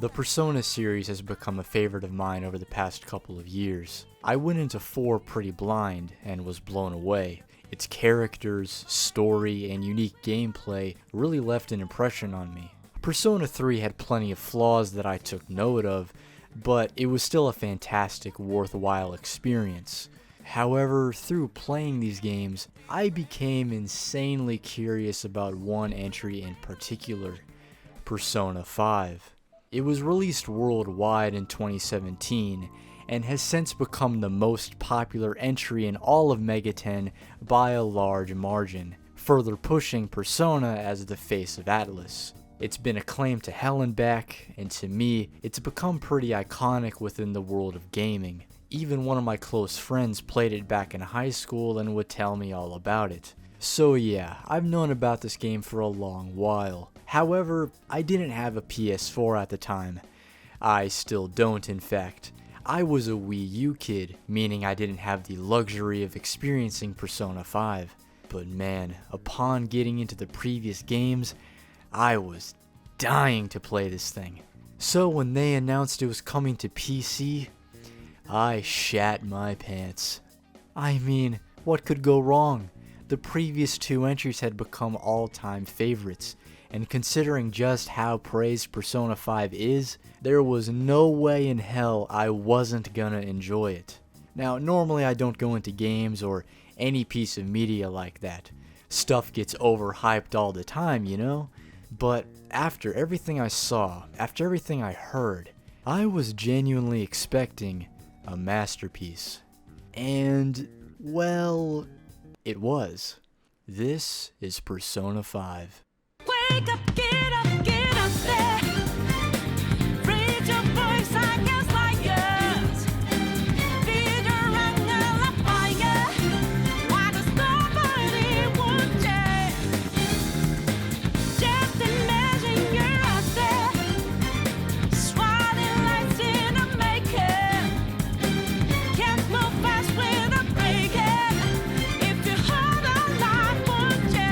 The Persona series has become a favorite of mine over the past couple of years. I went into 4 pretty blind and was blown away. Its characters, story, and unique gameplay really left an impression on me. Persona 3 had plenty of flaws that I took note of, but it was still a fantastic, worthwhile experience. However, through playing these games, I became insanely curious about one entry in particular, Persona 5. It was released worldwide in 2017, and has since become the most popular entry in all of Mega 10 by a large margin, further pushing Persona as the face of Atlus. It's been acclaimed to hell and back, and to me, it's become pretty iconic within the world of gaming. Even one of my close friends played it back in high school and would tell me all about it. So yeah, I've known about this game for a long while. However, I didn't have a PS4 at the time. I still don't, in fact. I was a Wii U kid, meaning I didn't have the luxury of experiencing Persona 5. But man, upon getting into the previous games, I was dying to play this thing. So when they announced it was coming to PC, I shat my pants. I mean, what could go wrong? The previous 2 entries had become all-time favorites, and considering just how praised Persona 5 is, there was no way in hell I wasn't gonna enjoy it. Now, normally I don't go into games or any piece of media like that. Stuff gets overhyped all the time, you know? But after everything I saw, after everything I heard, I was genuinely expecting a masterpiece. And, well, it was. This is Persona 5. Wake up, get up, get up there. Raise your voice, I guess, like yours. Feed your anger like fire. Like a strawberry would change. Just imagine you're out there. Swatting lights in a making. Can't move fast without breaking. If you hold on, life would change.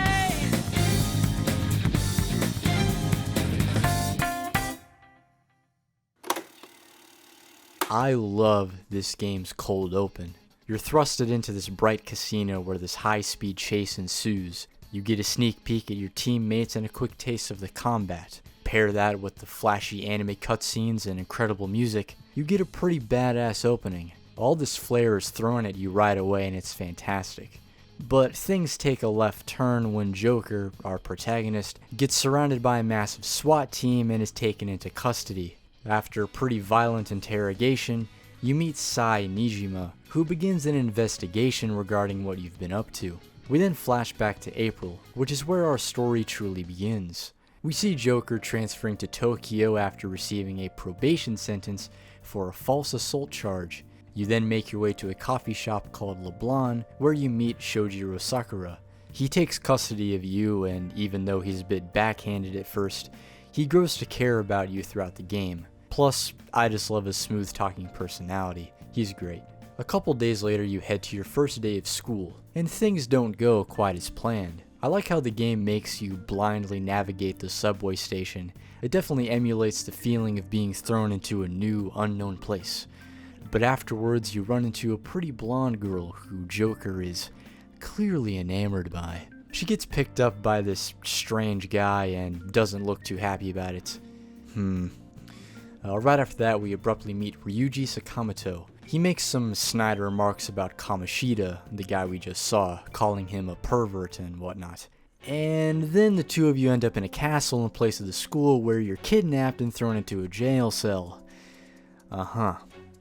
I love this game's cold open. You're thrusted into this bright casino where this high-speed chase ensues. You get a sneak peek at your teammates and a quick taste of the combat. Pair that with the flashy anime cutscenes and incredible music, you get a pretty badass opening. All this flair is thrown at you right away and it's fantastic. But things take a left turn when Joker, our protagonist, gets surrounded by a massive SWAT team and is taken into custody. After a pretty violent interrogation, you meet Sai Nijima, who begins an investigation regarding what you've been up to. We then flash back to April, which is where our story truly begins. We see Joker transferring to Tokyo after receiving a probation sentence for a false assault charge. You then make your way to a coffee shop called LeBlanc, where you meet Shojiro Sakura. He takes custody of you, and even though he's a bit backhanded at first, he grows to care about you throughout the game. Plus, I just love his smooth-talking personality. He's great. A couple days later, you head to your first day of school, and things don't go quite as planned. I like how the game makes you blindly navigate the subway station. It definitely emulates the feeling of being thrown into a new, unknown place. But afterwards, you run into a pretty blonde girl who Joker is clearly enamored by. She gets picked up by this strange guy and doesn't look too happy about it. Right after that, we abruptly meet Ryuji Sakamoto. He makes some snide remarks about Kamoshida, the guy we just saw, calling him a pervert and whatnot. And then the two of you end up in a castle in place of the school where you're kidnapped and thrown into a jail cell.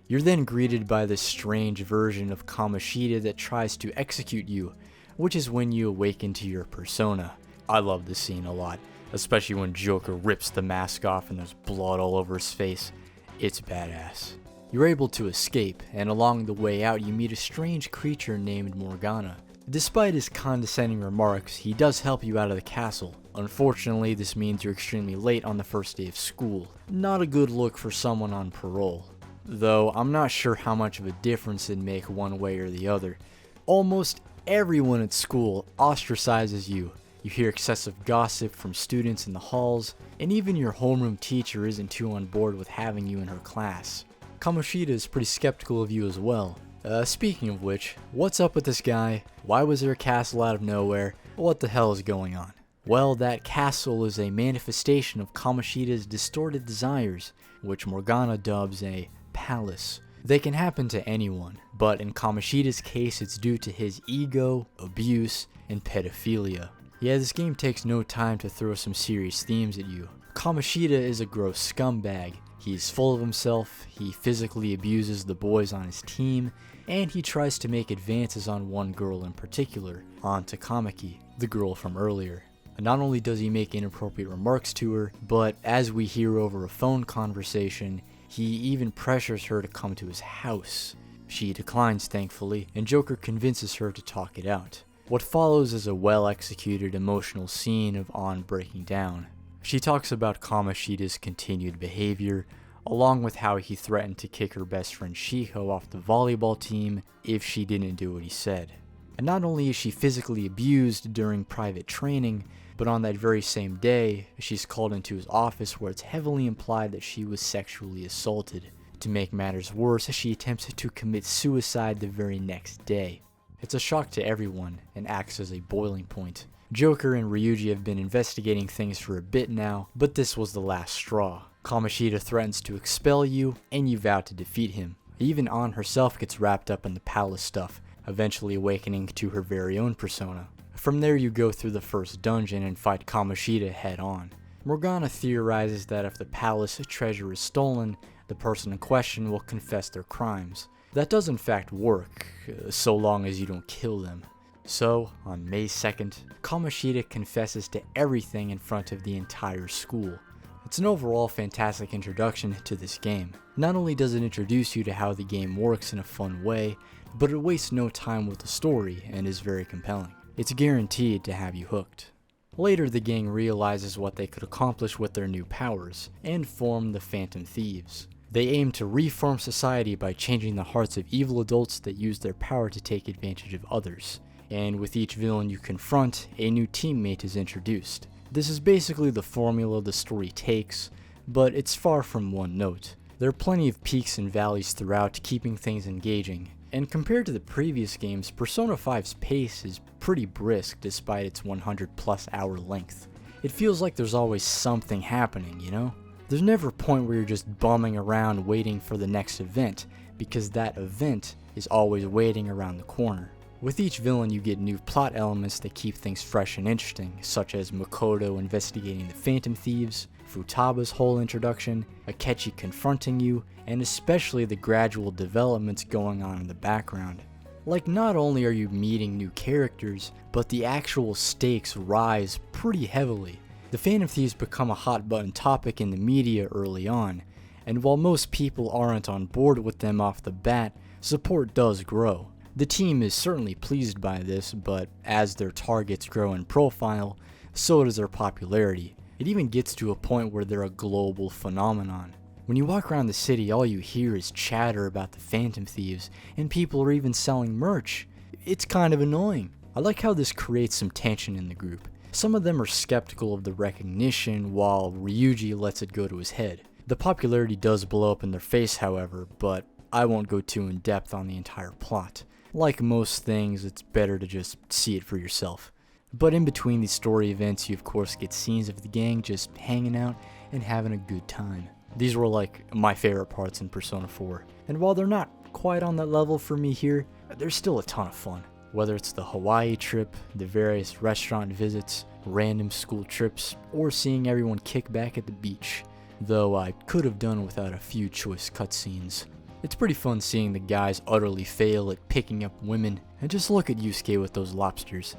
You're then greeted by this strange version of Kamoshida that tries to execute you, which is when you awaken to your persona. I love this scene a lot, especially when Joker rips the mask off and there's blood all over his face. It's badass. You're able to escape, and along the way out you meet a strange creature named Morgana. Despite his condescending remarks, he does help you out of the castle. Unfortunately, this means you're extremely late on the first day of school. Not a good look for someone on parole. Though I'm not sure how much of a difference it'd make one way or the other. Almost everyone at school ostracizes you, You hear excessive gossip from students in the halls, and even your homeroom teacher isn't too on board with having you in her class. Kamoshida is pretty skeptical of you as well. Speaking of which, what's up with this guy? Why was there a castle out of nowhere? What the hell is going on? Well, that castle is a manifestation of Kamoshida's distorted desires, which Morgana dubs a palace. They can happen to anyone, but in Kamoshida's case it's due to his ego, abuse, and pedophilia. Yeah, this game takes no time to throw some serious themes at you. Kamoshida is a gross scumbag. He's full of himself, he physically abuses the boys on his team, and he tries to make advances on one girl in particular, on Takamaki, the girl from earlier. And not only does he make inappropriate remarks to her, but as we hear over a phone conversation, he even pressures her to come to his house. She declines, thankfully, and Joker convinces her to talk it out. What follows is a well-executed emotional scene of An breaking down. She talks about Kamoshida's continued behavior, along with how he threatened to kick her best friend Shiho off the volleyball team if she didn't do what he said. And not only is she physically abused during private training, but on that very same day, she's called into his office where it's heavily implied that she was sexually assaulted. To make matters worse, she attempts to commit suicide the very next day. It's a shock to everyone and acts as a boiling point. Joker and Ryuji have been investigating things for a bit now, but this was the last straw. Kamoshida threatens to expel you, and you vow to defeat him. Even An herself gets wrapped up in the palace stuff, eventually awakening to her very own persona. From there you go through the first dungeon and fight Kamoshida head on. Morgana theorizes that if the palace treasure is stolen, the person in question will confess their crimes. That does in fact work, so long as you don't kill them. So, on May 2nd, Kamoshida confesses to everything in front of the entire school. It's an overall fantastic introduction to this game. Not only does it introduce you to how the game works in a fun way, but it wastes no time with the story and is very compelling. It's guaranteed to have you hooked. Later, the gang realizes what they could accomplish with their new powers, and form the Phantom Thieves. They aim to reform society by changing the hearts of evil adults that use their power to take advantage of others. And with each villain you confront, a new teammate is introduced. This is basically the formula the story takes, but it's far from one note. There are plenty of peaks and valleys throughout, keeping things engaging. And compared to the previous games, Persona 5's pace is pretty brisk despite its 100+ hour length. It feels like there's always something happening, you know? There's never a point where you're just bumming around waiting for the next event, because that event is always waiting around the corner. With each villain you get new plot elements that keep things fresh and interesting, such as Makoto investigating the Phantom Thieves, Futaba's whole introduction, Akechi confronting you, and especially the gradual developments going on in the background. Like, not only are you meeting new characters, but the actual stakes rise pretty heavily. The Phantom Thieves become a hot button topic in the media early on, and while most people aren't on board with them off the bat, support does grow. The team is certainly pleased by this, but as their targets grow in profile, so does their popularity. It even gets to a point where they're a global phenomenon. When you walk around the city, all you hear is chatter about the Phantom Thieves, and people are even selling merch. It's kind of annoying. I like how this creates some tension in the group. Some of them are skeptical of the recognition, while Ryuji lets it go to his head. The popularity does blow up in their face, however, but I won't go too in depth on the entire plot. Like most things, it's better to just see it for yourself. But in between these story events, you of course get scenes of the gang just hanging out and having a good time. These were like my favorite parts in Persona 4, and while they're not quite on that level for me here, they're still a ton of fun. Whether it's the Hawaii trip, the various restaurant visits, random school trips, or seeing everyone kick back at the beach, though I could have done without a few choice cutscenes. It's pretty fun seeing the guys utterly fail at picking up women, and just look at Yusuke with those lobsters.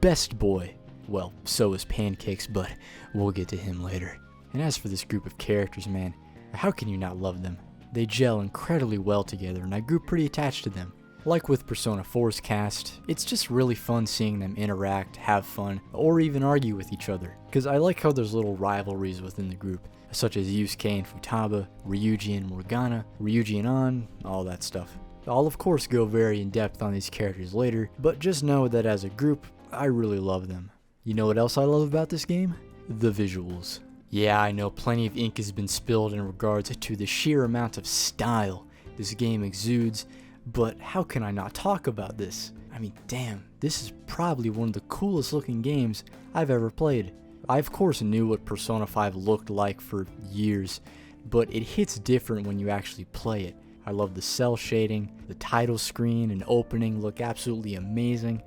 Best boy. Well, so is Pancakes, but we'll get to him later. And as for this group of characters, man, how can you not love them? They gel incredibly well together, and I grew pretty attached to them. Like with Persona 4's cast, it's just really fun seeing them interact, have fun, or even argue with each other. Because I like how there's little rivalries within the group, such as Yusuke and Futaba, Ryuji and Morgana, Ryuji and An, all that stuff. I'll of course go very in depth on these characters later, but just know that as a group, I really love them. You know what else I love about this game? The visuals. Yeah, I know plenty of ink has been spilled in regards to the sheer amount of style this game exudes, but how can I not talk about this? I mean, damn, this is probably one of the coolest looking games I've ever played. I of course knew what Persona 5 looked like for years, but it hits different when you actually play it. I love the cell shading, the title screen and opening look absolutely amazing,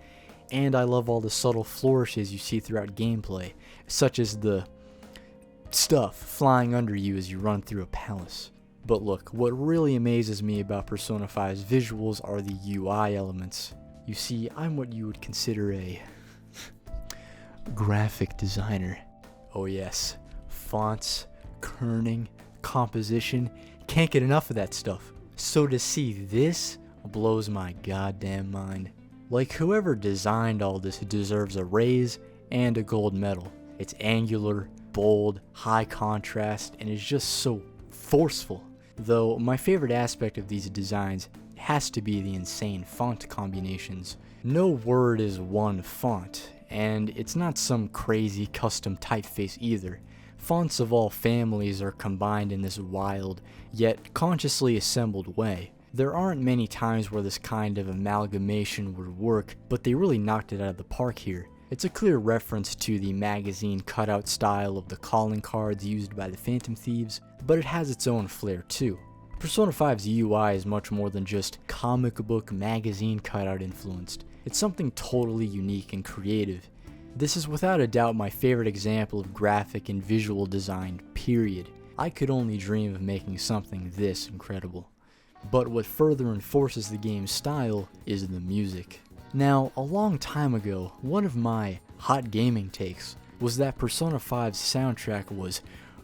and I love all the subtle flourishes you see throughout gameplay, such as the stuff flying under you as you run through a palace. But look, what really amazes me about Persona 5's visuals are the UI elements. You see, I'm what you would consider a graphic designer. Oh yes, fonts, kerning, composition, can't get enough of that stuff. So to see this blows my goddamn mind. Like, whoever designed all this deserves a raise and a gold medal. It's angular, bold, high contrast, and is just so forceful. Though my favorite aspect of these designs has to be the insane font combinations. No word is one font, and it's not some crazy custom typeface either. Fonts of all families are combined in this wild, yet consciously assembled way. There aren't many times where this kind of amalgamation would work, but they really knocked it out of the park here. It's a clear reference to the magazine cutout style of the calling cards used by the Phantom Thieves, but it has its own flair too. Persona 5's UI is much more than just comic book magazine cutout influenced. It's something totally unique and creative. This is without a doubt my favorite example of graphic and visual design, period. I could only dream of making something this incredible. But what further enforces the game's style is the music. Now, a long time ago, one of my hot gaming takes was that Persona 5's soundtrack was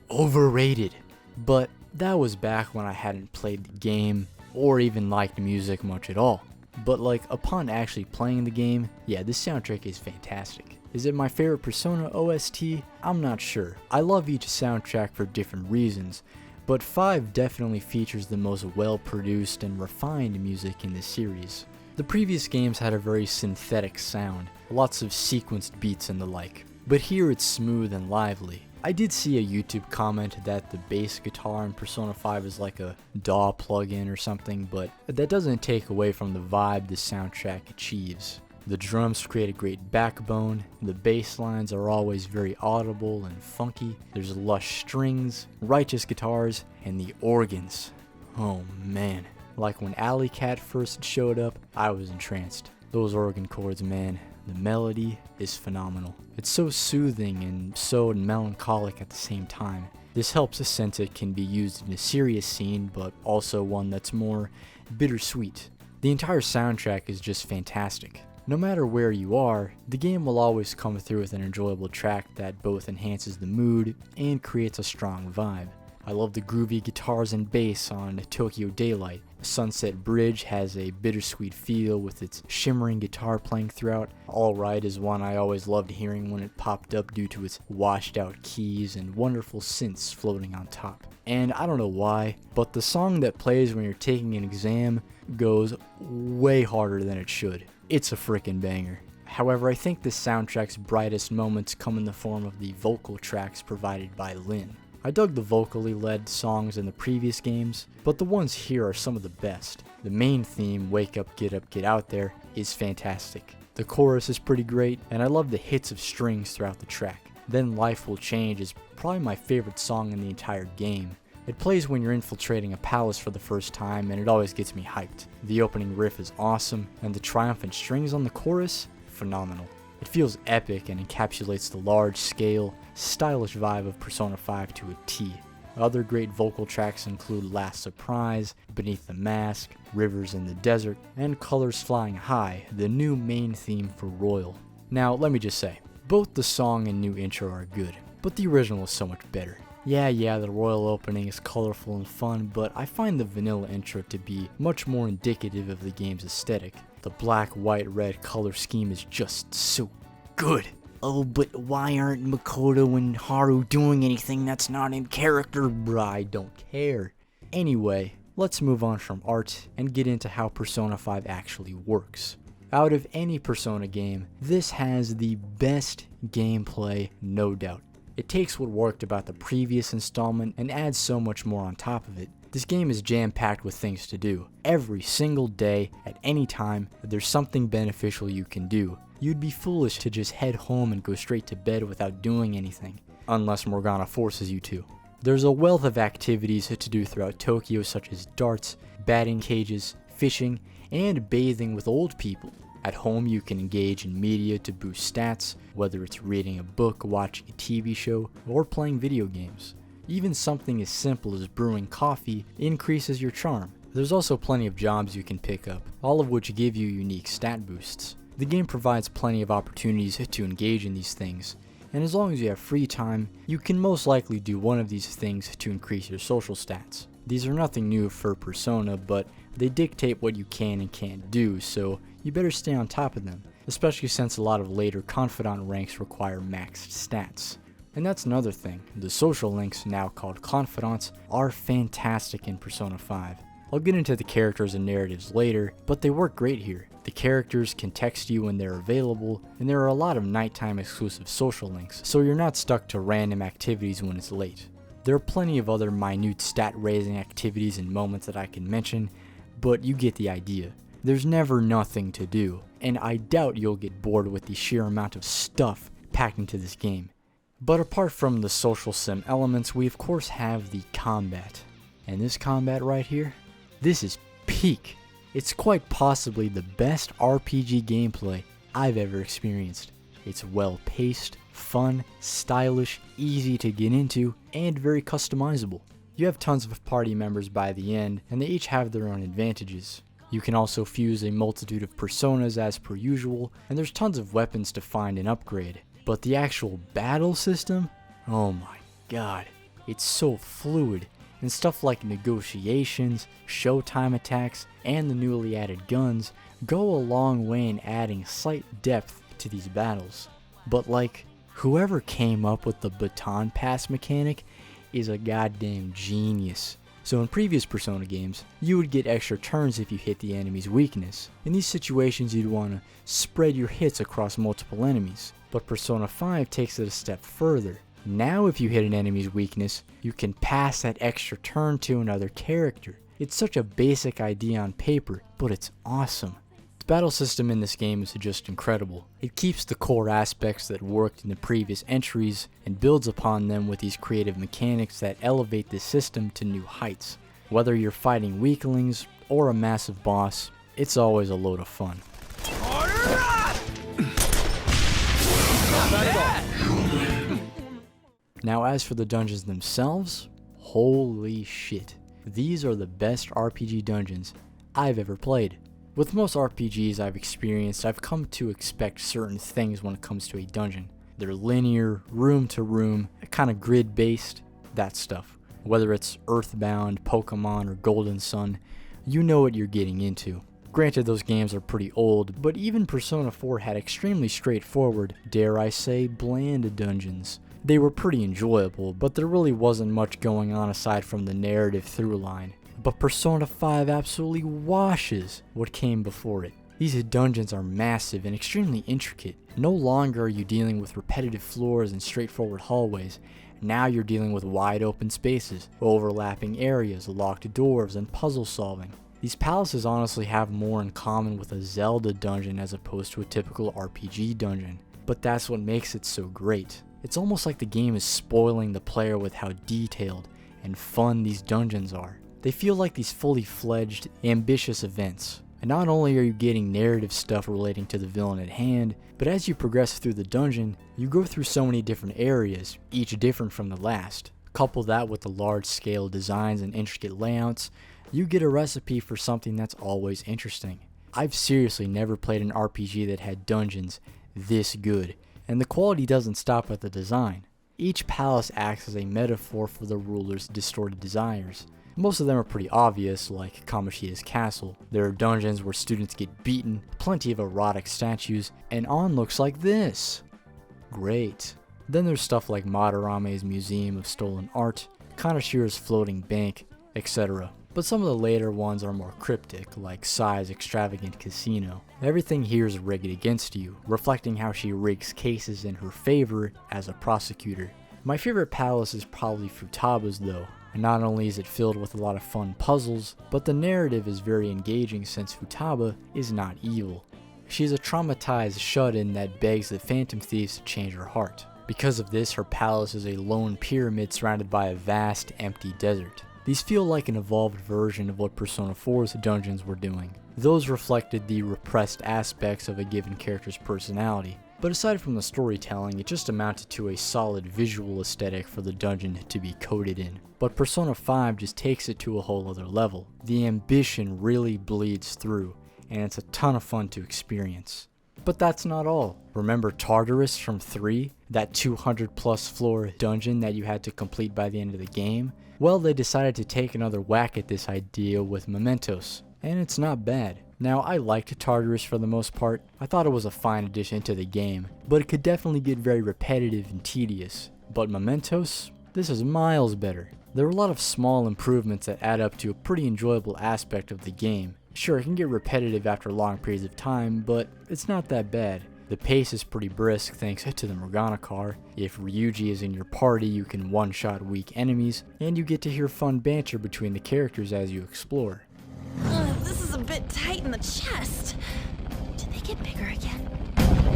overrated. But that was back when I hadn't played the game or even liked music much at all. But like, upon actually playing the game, yeah, this soundtrack is fantastic. Is it my favorite Persona OST? I'm not sure. I love each soundtrack for different reasons, but 5 definitely features the most well-produced and refined music in the series. The previous games had a very synthetic sound, lots of sequenced beats and the like, but here it's smooth and lively. I did see a YouTube comment that the bass guitar in Persona 5 is like a DAW plugin or something, but that doesn't take away from the vibe the soundtrack achieves. The drums create a great backbone, the bass lines are always very audible and funky, there's lush strings, righteous guitars, and the organs. Oh man. Like when Alley Cat first showed up, I was entranced. Those organ chords, man, the melody is phenomenal. It's so soothing and so melancholic at the same time. This helps since it can be used in a serious scene, but also one that's more bittersweet. The entire soundtrack is just fantastic. No matter where you are, the game will always come through with an enjoyable track that both enhances the mood and creates a strong vibe. I love the groovy guitars and bass on Tokyo Daylight. Sunset Bridge has a bittersweet feel with its shimmering guitar playing throughout. All Right is one I always loved hearing when it popped up due to its washed out keys and wonderful synths floating on top. And I don't know why, but the song that plays when you're taking an exam goes way harder than it should. It's a frickin' banger. However, I think the soundtrack's brightest moments come in the form of the vocal tracks provided by Lyn. I dug the vocally led songs in the previous games, but the ones here are some of the best. The main theme, Wake Up, Get Out There, is fantastic. The chorus is pretty great, and I love the hits of strings throughout the track. Then Life Will Change is probably my favorite song in the entire game. It plays when you're infiltrating a palace for the first time, and it always gets me hyped. The opening riff is awesome, and the triumphant strings on the chorus, phenomenal. It feels epic and encapsulates the large-scale, stylish vibe of Persona 5 to a T. Other great vocal tracks include Last Surprise, Beneath the Mask, Rivers in the Desert, and Colors Flying High, the new main theme for Royal. Now, let me just say, both the song and new intro are good, but the original is so much better. Yeah, the Royal opening is colorful and fun, but I find the vanilla intro to be much more indicative of the game's aesthetic. The black, white, red color scheme is just so good. Oh, but why aren't Makoto and Haru doing anything that's not in character? Bruh, I don't care. Anyway, let's move on from art and get into how Persona 5 actually works. Out of any Persona game, this has the best gameplay, no doubt. It takes what worked about the previous installment and adds so much more on top of it. This game is jam-packed with things to do. Every single day, at any time, there's something beneficial you can do. You'd be foolish to just head home and go straight to bed without doing anything, unless Morgana forces you to. There's a wealth of activities to do throughout Tokyo, such as darts, batting cages, fishing, and bathing with old people. At home, you can engage in media to boost stats, whether it's reading a book, watching a TV show, or playing video games. Even something as simple as brewing coffee increases your charm. There's also plenty of jobs you can pick up, all of which give you unique stat boosts. The game provides plenty of opportunities to engage in these things, and as long as you have free time, you can most likely do one of these things to increase your social stats. These are nothing new for Persona, but they dictate what you can and can't do, so you better stay on top of them, especially since a lot of later Confidant ranks require maxed stats. And that's another thing, the social links, now called Confidants, are fantastic in Persona 5. I'll get into the characters and narratives later, but they work great here. The characters can text you when they're available, and there are a lot of nighttime exclusive social links, so you're not stuck to random activities when it's late. There are plenty of other minute stat raising activities and moments that I can mention, but you get the idea. There's never nothing to do, and I doubt you'll get bored with the sheer amount of stuff packed into this game. But apart from the social sim elements, we of course have the combat. And this combat right here, this is peak. It's quite possibly the best RPG gameplay I've ever experienced. It's well paced, fun, stylish, easy to get into, and very customizable. You have tons of party members by the end, and they each have their own advantages. You can also fuse a multitude of personas as per usual, and there's tons of weapons to find and upgrade. But the actual battle system? Oh my god, it's so fluid, and stuff like negotiations, showtime attacks, and the newly added guns go a long way in adding slight depth to these battles. But like, whoever came up with the baton pass mechanic is a goddamn genius. So in previous Persona games, you would get extra turns if you hit the enemy's weakness. In these situations, you'd want to spread your hits across multiple enemies. But Persona 5 takes it a step further. Now if you hit an enemy's weakness, you can pass that extra turn to another character. It's such a basic idea on paper, but it's awesome. The battle system in this game is just incredible. It keeps the core aspects that worked in the previous entries and builds upon them with these creative mechanics that elevate the system to new heights. Whether you're fighting weaklings or a massive boss, it's always a load of fun. Now as for the dungeons themselves, holy shit. These are the best RPG dungeons I've ever played. With most RPGs I've experienced, I've come to expect certain things when it comes to a dungeon. They're linear, room to room, kind of grid based, that stuff. Whether it's Earthbound, Pokemon, or Golden Sun, you know what you're getting into. Granted, those games are pretty old, but even Persona 4 had extremely straightforward, dare I say, bland dungeons. They were pretty enjoyable, but there really wasn't much going on aside from the narrative through line. But Persona 5 absolutely washes what came before it. These dungeons are massive and extremely intricate. No longer are you dealing with repetitive floors and straightforward hallways. Now you're dealing with wide open spaces, overlapping areas, locked doors, and puzzle solving. These palaces honestly have more in common with a Zelda dungeon as opposed to a typical RPG dungeon. But that's what makes it so great. It's almost like the game is spoiling the player with how detailed and fun these dungeons are. They feel like these fully fledged, ambitious events. And not only are you getting narrative stuff relating to the villain at hand, but as you progress through the dungeon, you go through so many different areas, each different from the last. Couple that with the large scale designs and intricate layouts, you get a recipe for something that's always interesting. I've seriously never played an RPG that had dungeons this good, and the quality doesn't stop at the design. Each palace acts as a metaphor for the ruler's distorted desires. Most of them are pretty obvious, like Kamoshida's castle. There are dungeons where students get beaten, plenty of erotic statues, and An looks like this. Great. Then there's stuff like Madarame's Museum of Stolen Art, Kaneshira's Floating Bank, etc. but some of the later ones are more cryptic, like Sai's extravagant casino. Everything here is rigged against you, reflecting how she rigs cases in her favor as a prosecutor. My favorite palace is probably Futaba's though, and not only is it filled with a lot of fun puzzles, but the narrative is very engaging since Futaba is not evil. She's a traumatized shut-in that begs the Phantom Thieves to change her heart. Because of this, her palace is a lone pyramid surrounded by a vast, empty desert. These feel like an evolved version of what Persona 4's dungeons were doing. Those reflected the repressed aspects of a given character's personality. But aside from the storytelling, it just amounted to a solid visual aesthetic for the dungeon to be coded in. But Persona 5 just takes it to a whole other level. The ambition really bleeds through, and it's a ton of fun to experience. But that's not all. Remember Tartarus from 3? That 200 plus floor dungeon that you had to complete by the end of the game? Well, they decided to take another whack at this idea with Mementos, and it's not bad. Now, I liked Tartarus for the most part. I thought it was a fine addition to the game, but it could definitely get very repetitive and tedious. But Mementos? This is miles better. There are a lot of small improvements that add up to a pretty enjoyable aspect of the game. Sure, it can get repetitive after long periods of time, but it's not that bad. The pace is pretty brisk thanks to the Morgana car. If Ryuji is in your party, you can one-shot weak enemies, and you get to hear fun banter between the characters as you explore. This is a bit tight in the chest. Did they get bigger again?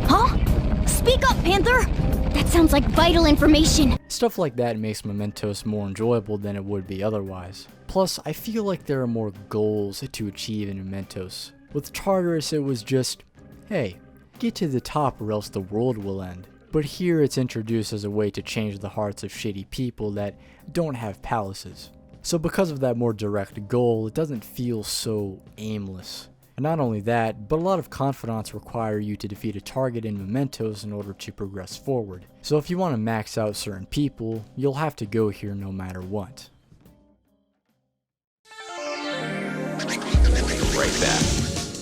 Huh? Speak up, Panther! That sounds like vital information. Stuff like that makes Mementos more enjoyable than it would be otherwise. Plus, I feel like there are more goals to achieve in Mementos. With Tartarus, it was just, hey, get to the top or else the world will end. But here it's introduced as a way to change the hearts of shitty people that don't have palaces. So because of that more direct goal, it doesn't feel so aimless. And not only that, but a lot of confidants require you to defeat a target in Mementos in order to progress forward. So if you want to max out certain people, you'll have to go here no matter what. Right back.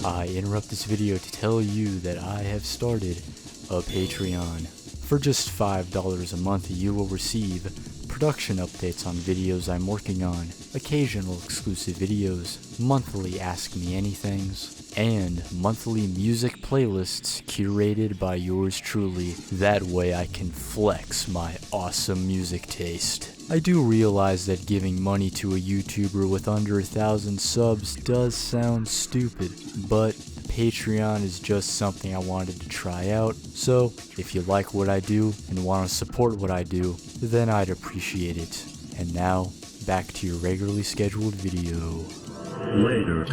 I interrupt this video to tell you that I have started a Patreon. For just $5 a month, you will receive production updates on videos I'm working on, occasional exclusive videos, monthly Ask Me Anythings, and monthly music playlists curated by yours truly. That way I can flex my awesome music taste. I do realize that giving money to a YouTuber with under 1,000 subs does sound stupid, but Patreon is just something I wanted to try out, so if you like what I do and want to support what I do, then I'd appreciate it. And now, back to your regularly scheduled video. Later.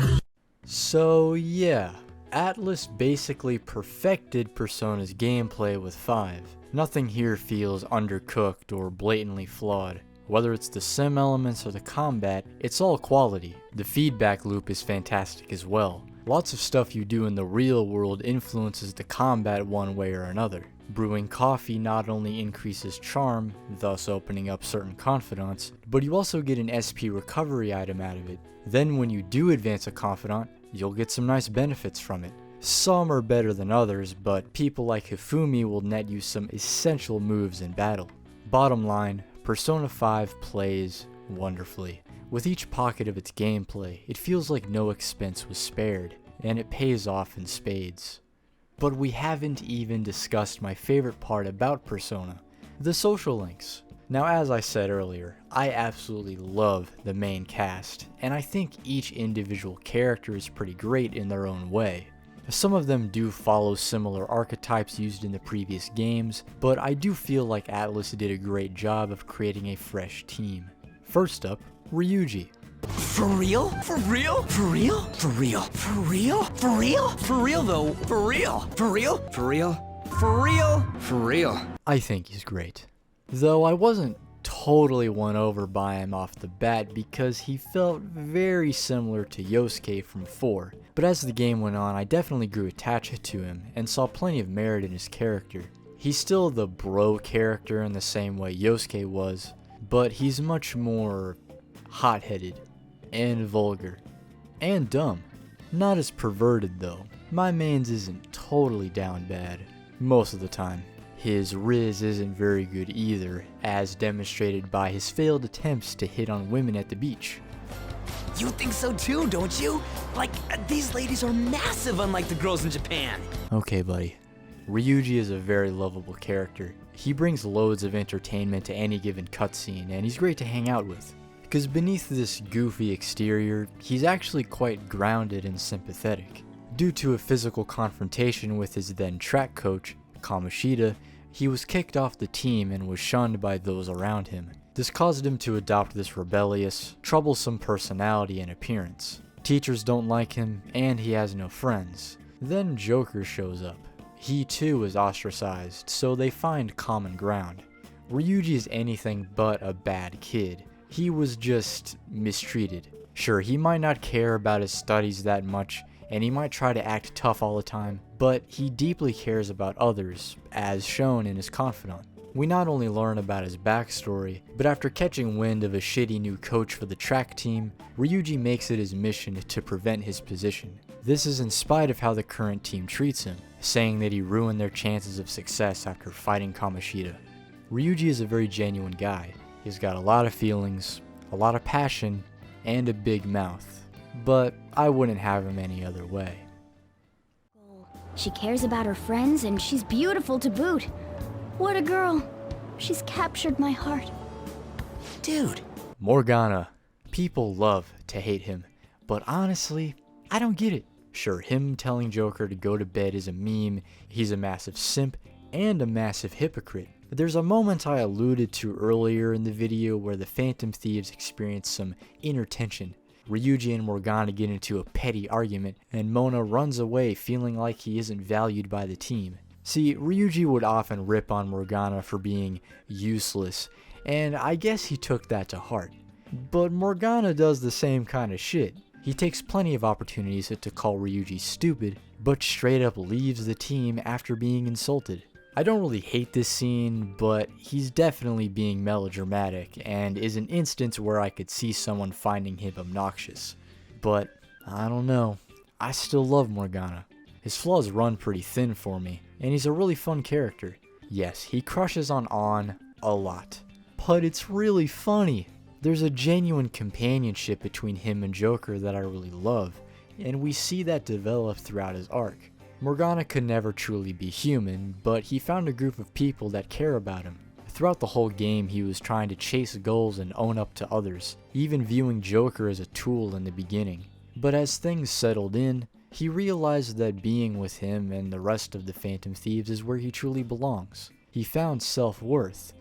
So yeah, Atlus basically perfected Persona's gameplay with 5. Nothing here feels undercooked or blatantly flawed. Whether it's the sim elements or the combat, it's all quality. The feedback loop is fantastic as well. Lots of stuff you do in the real world influences the combat one way or another. Brewing coffee not only increases charm, thus opening up certain confidants, but you also get an SP recovery item out of it. Then when you do advance a confidant, you'll get some nice benefits from it. Some are better than others, but people like Hifumi will net you some essential moves in battle. Bottom line, Persona 5 plays wonderfully. With each pocket of its gameplay, it feels like no expense was spared, and it pays off in spades. But we haven't even discussed my favorite part about Persona, the social links. Now, as I said earlier, I absolutely love the main cast, and I think each individual character is pretty great in their own way. Some of them do follow similar archetypes used in the previous games, but I do feel like Atlus did a great job of creating a fresh team. First up, Ryuji. For real? For real? For real? For real? For real? For real? For real though? For real? For real? For real? For real? For real? I think he's great. Though I wasn't totally won over by him off the bat because he felt very similar to Yosuke from 4. But as the game went on, I definitely grew attached to him and saw plenty of merit in his character. He's still the bro character in the same way Yosuke was, but he's much more hot-headed and vulgar and dumb. Not as perverted though. My mains isn't totally down bad most of the time. His Riz isn't very good either, as demonstrated by his failed attempts to hit on women at the beach. You think so too, don't you? Like, these ladies are massive unlike the girls in Japan. Okay, buddy. Ryuji is a very lovable character. He brings loads of entertainment to any given cutscene, and he's great to hang out with. Because beneath this goofy exterior, he's actually quite grounded and sympathetic. Due to a physical confrontation with his then track coach, Kamoshida, he was kicked off the team and was shunned by those around him. This caused him to adopt this rebellious, troublesome personality and appearance. Teachers don't like him, and he has no friends. Then Joker shows up. He too is ostracized, so they find common ground. Ryuji is anything but a bad kid. He was just mistreated. Sure, he might not care about his studies that much, and he might try to act tough all the time, but he deeply cares about others, as shown in his confidant. We not only learn about his backstory, but after catching wind of a shitty new coach for the track team, Ryuji makes it his mission to prevent his position. This is in spite of how the current team treats him, saying that he ruined their chances of success after fighting Kamoshida. Ryuji is a very genuine guy. He's got a lot of feelings, a lot of passion, and a big mouth. But I wouldn't have him any other way. She cares about her friends, and she's beautiful to boot. What a girl. She's captured my heart. Dude. Morgana. People love to hate him, but honestly, I don't get it. Sure, him telling Joker to go to bed is a meme, he's a massive simp, and a massive hypocrite. There's a moment I alluded to earlier in the video where the Phantom Thieves experience some inner tension. Ryuji and Morgana get into a petty argument, and Mona runs away feeling like he isn't valued by the team. See, Ryuji would often rip on Morgana for being useless, and I guess he took that to heart. But Morgana does the same kind of shit. He takes plenty of opportunities to call Ryuji stupid, but straight up leaves the team after being insulted. I don't really hate this scene, but he's definitely being melodramatic, and is an instance where I could see someone finding him obnoxious. But, I don't know, I still love Morgana. His flaws run pretty thin for me, and he's a really fun character. Yes, he crushes on a lot, but it's really funny. There's a genuine companionship between him and Joker that I really love, and we see that develop throughout his arc. Morgana could never truly be human, but he found a group of people that care about him. Throughout the whole game, he was trying to chase goals and own up to others, even viewing Joker as a tool in the beginning. But as things settled in, he realized that being with him and the rest of the Phantom Thieves is where he truly belongs. He found self-worth,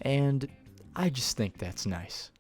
and I just think that's nice.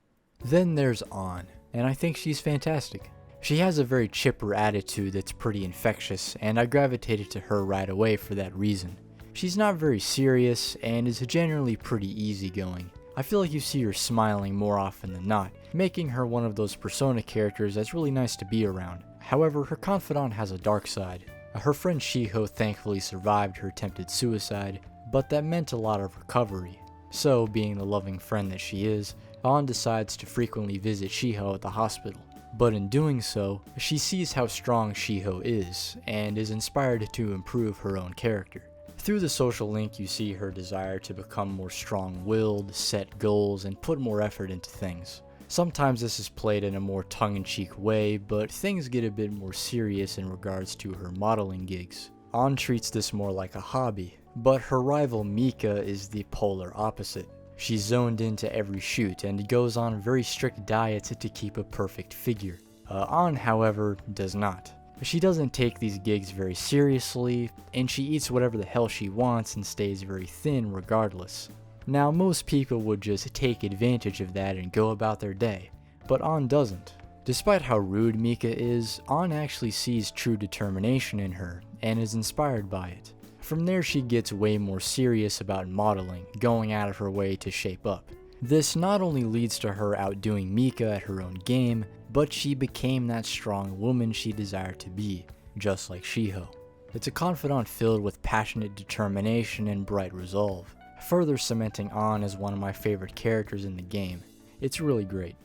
Then there's Ann, and I think she's fantastic. She has a very chipper attitude that's pretty infectious, and I gravitated to her right away for that reason. She's not very serious, and is generally pretty easygoing. I feel like you see her smiling more often than not, making her one of those Persona characters that's really nice to be around. However, her confidant has a dark side. Her friend Shiho thankfully survived her attempted suicide, but that meant a lot of recovery. So, being the loving friend that she is, Ann decides to frequently visit Shiho at the hospital. But in doing so, she sees how strong Shiho is, and is inspired to improve her own character. Through the social link, you see her desire to become more strong-willed, set goals, and put more effort into things. Sometimes this is played in a more tongue-in-cheek way, but things get a bit more serious in regards to her modeling gigs. Ann treats this more like a hobby, but her rival Mika is the polar opposite. She's zoned into every shoot and goes on very strict diets to keep a perfect figure. Ann, however, does not. She doesn't take these gigs very seriously, and she eats whatever the hell she wants and stays very thin regardless. Now, most people would just take advantage of that and go about their day, but Ann doesn't. Despite how rude Mika is, Ann actually sees true determination in her, and is inspired by it. From there, she gets way more serious about modeling, going out of her way to shape up. This not only leads to her outdoing Mika at her own game, but she became that strong woman she desired to be, just like Shiho. It's a confidant filled with passionate determination and bright resolve, further cementing Ann as one of my favorite characters in the game. It's really great.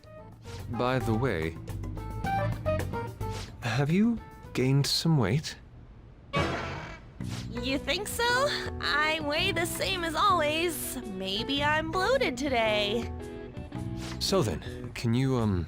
By the way, have you gained some weight? You think so? I weigh the same as always. Maybe I'm bloated today. So then, can you,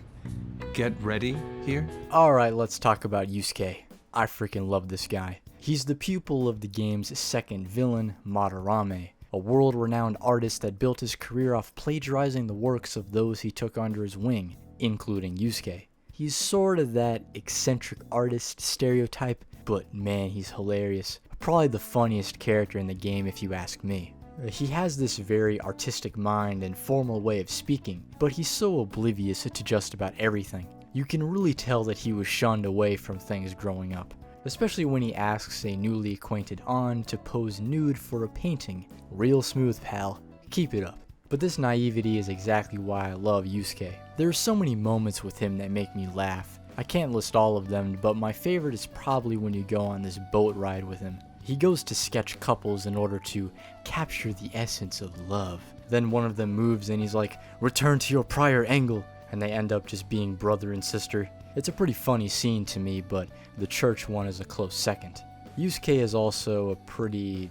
get ready here? Alright, let's talk about Yusuke. I freaking love this guy. He's the pupil of the game's second villain, Madarame, a world-renowned artist that built his career off plagiarizing the works of those he took under his wing, including Yusuke. He's sort of that eccentric artist stereotype, but man, he's hilarious. Probably the funniest character in the game if you ask me. He has this very artistic mind and formal way of speaking, but he's so oblivious to just about everything. You can really tell that he was shunned away from things growing up, especially when he asks a newly acquainted An to pose nude for a painting. Real smooth, pal. Keep it up. But this naivety is exactly why I love Yusuke. There are so many moments with him that make me laugh. I can't list all of them, but my favorite is probably when you go on this boat ride with him. He goes to sketch couples in order to capture the essence of love. Then one of them moves and he's like, "Return to your prior angle," and they end up just being brother and sister. It's a pretty funny scene to me, but the church one is a close second. Yusuke is also a pretty,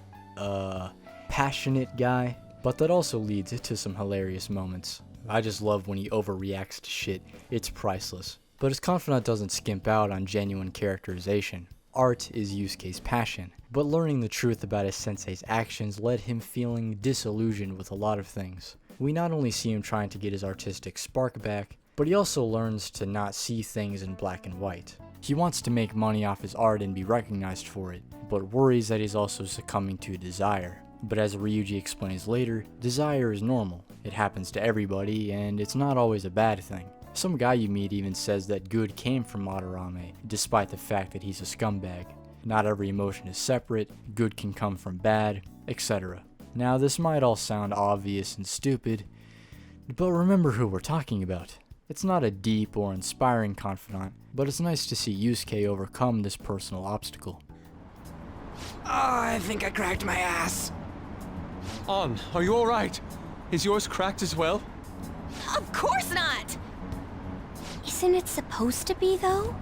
passionate guy, but that also leads to some hilarious moments. I just love when he overreacts to shit. It's priceless. But his confidant doesn't skimp out on genuine characterization. Art is Yusuke's passion, but learning the truth about his sensei's actions led him feeling disillusioned with a lot of things. We not only see him trying to get his artistic spark back, but he also learns to not see things in black and white. He wants to make money off his art and be recognized for it, but worries that he's also succumbing to desire. But as Ryuji explains later, desire is normal. It happens to everybody, and it's not always a bad thing. Some guy you meet even says that good came from Madarame, despite the fact that he's a scumbag. Not every emotion is separate, good can come from bad, etc. Now this might all sound obvious and stupid, but remember who we're talking about. It's not a deep or inspiring confidant, but it's nice to see Yusuke overcome this personal obstacle. I think I cracked my ass. An, are you alright? Is yours cracked as well? Of course not! Isn't it supposed to be, though?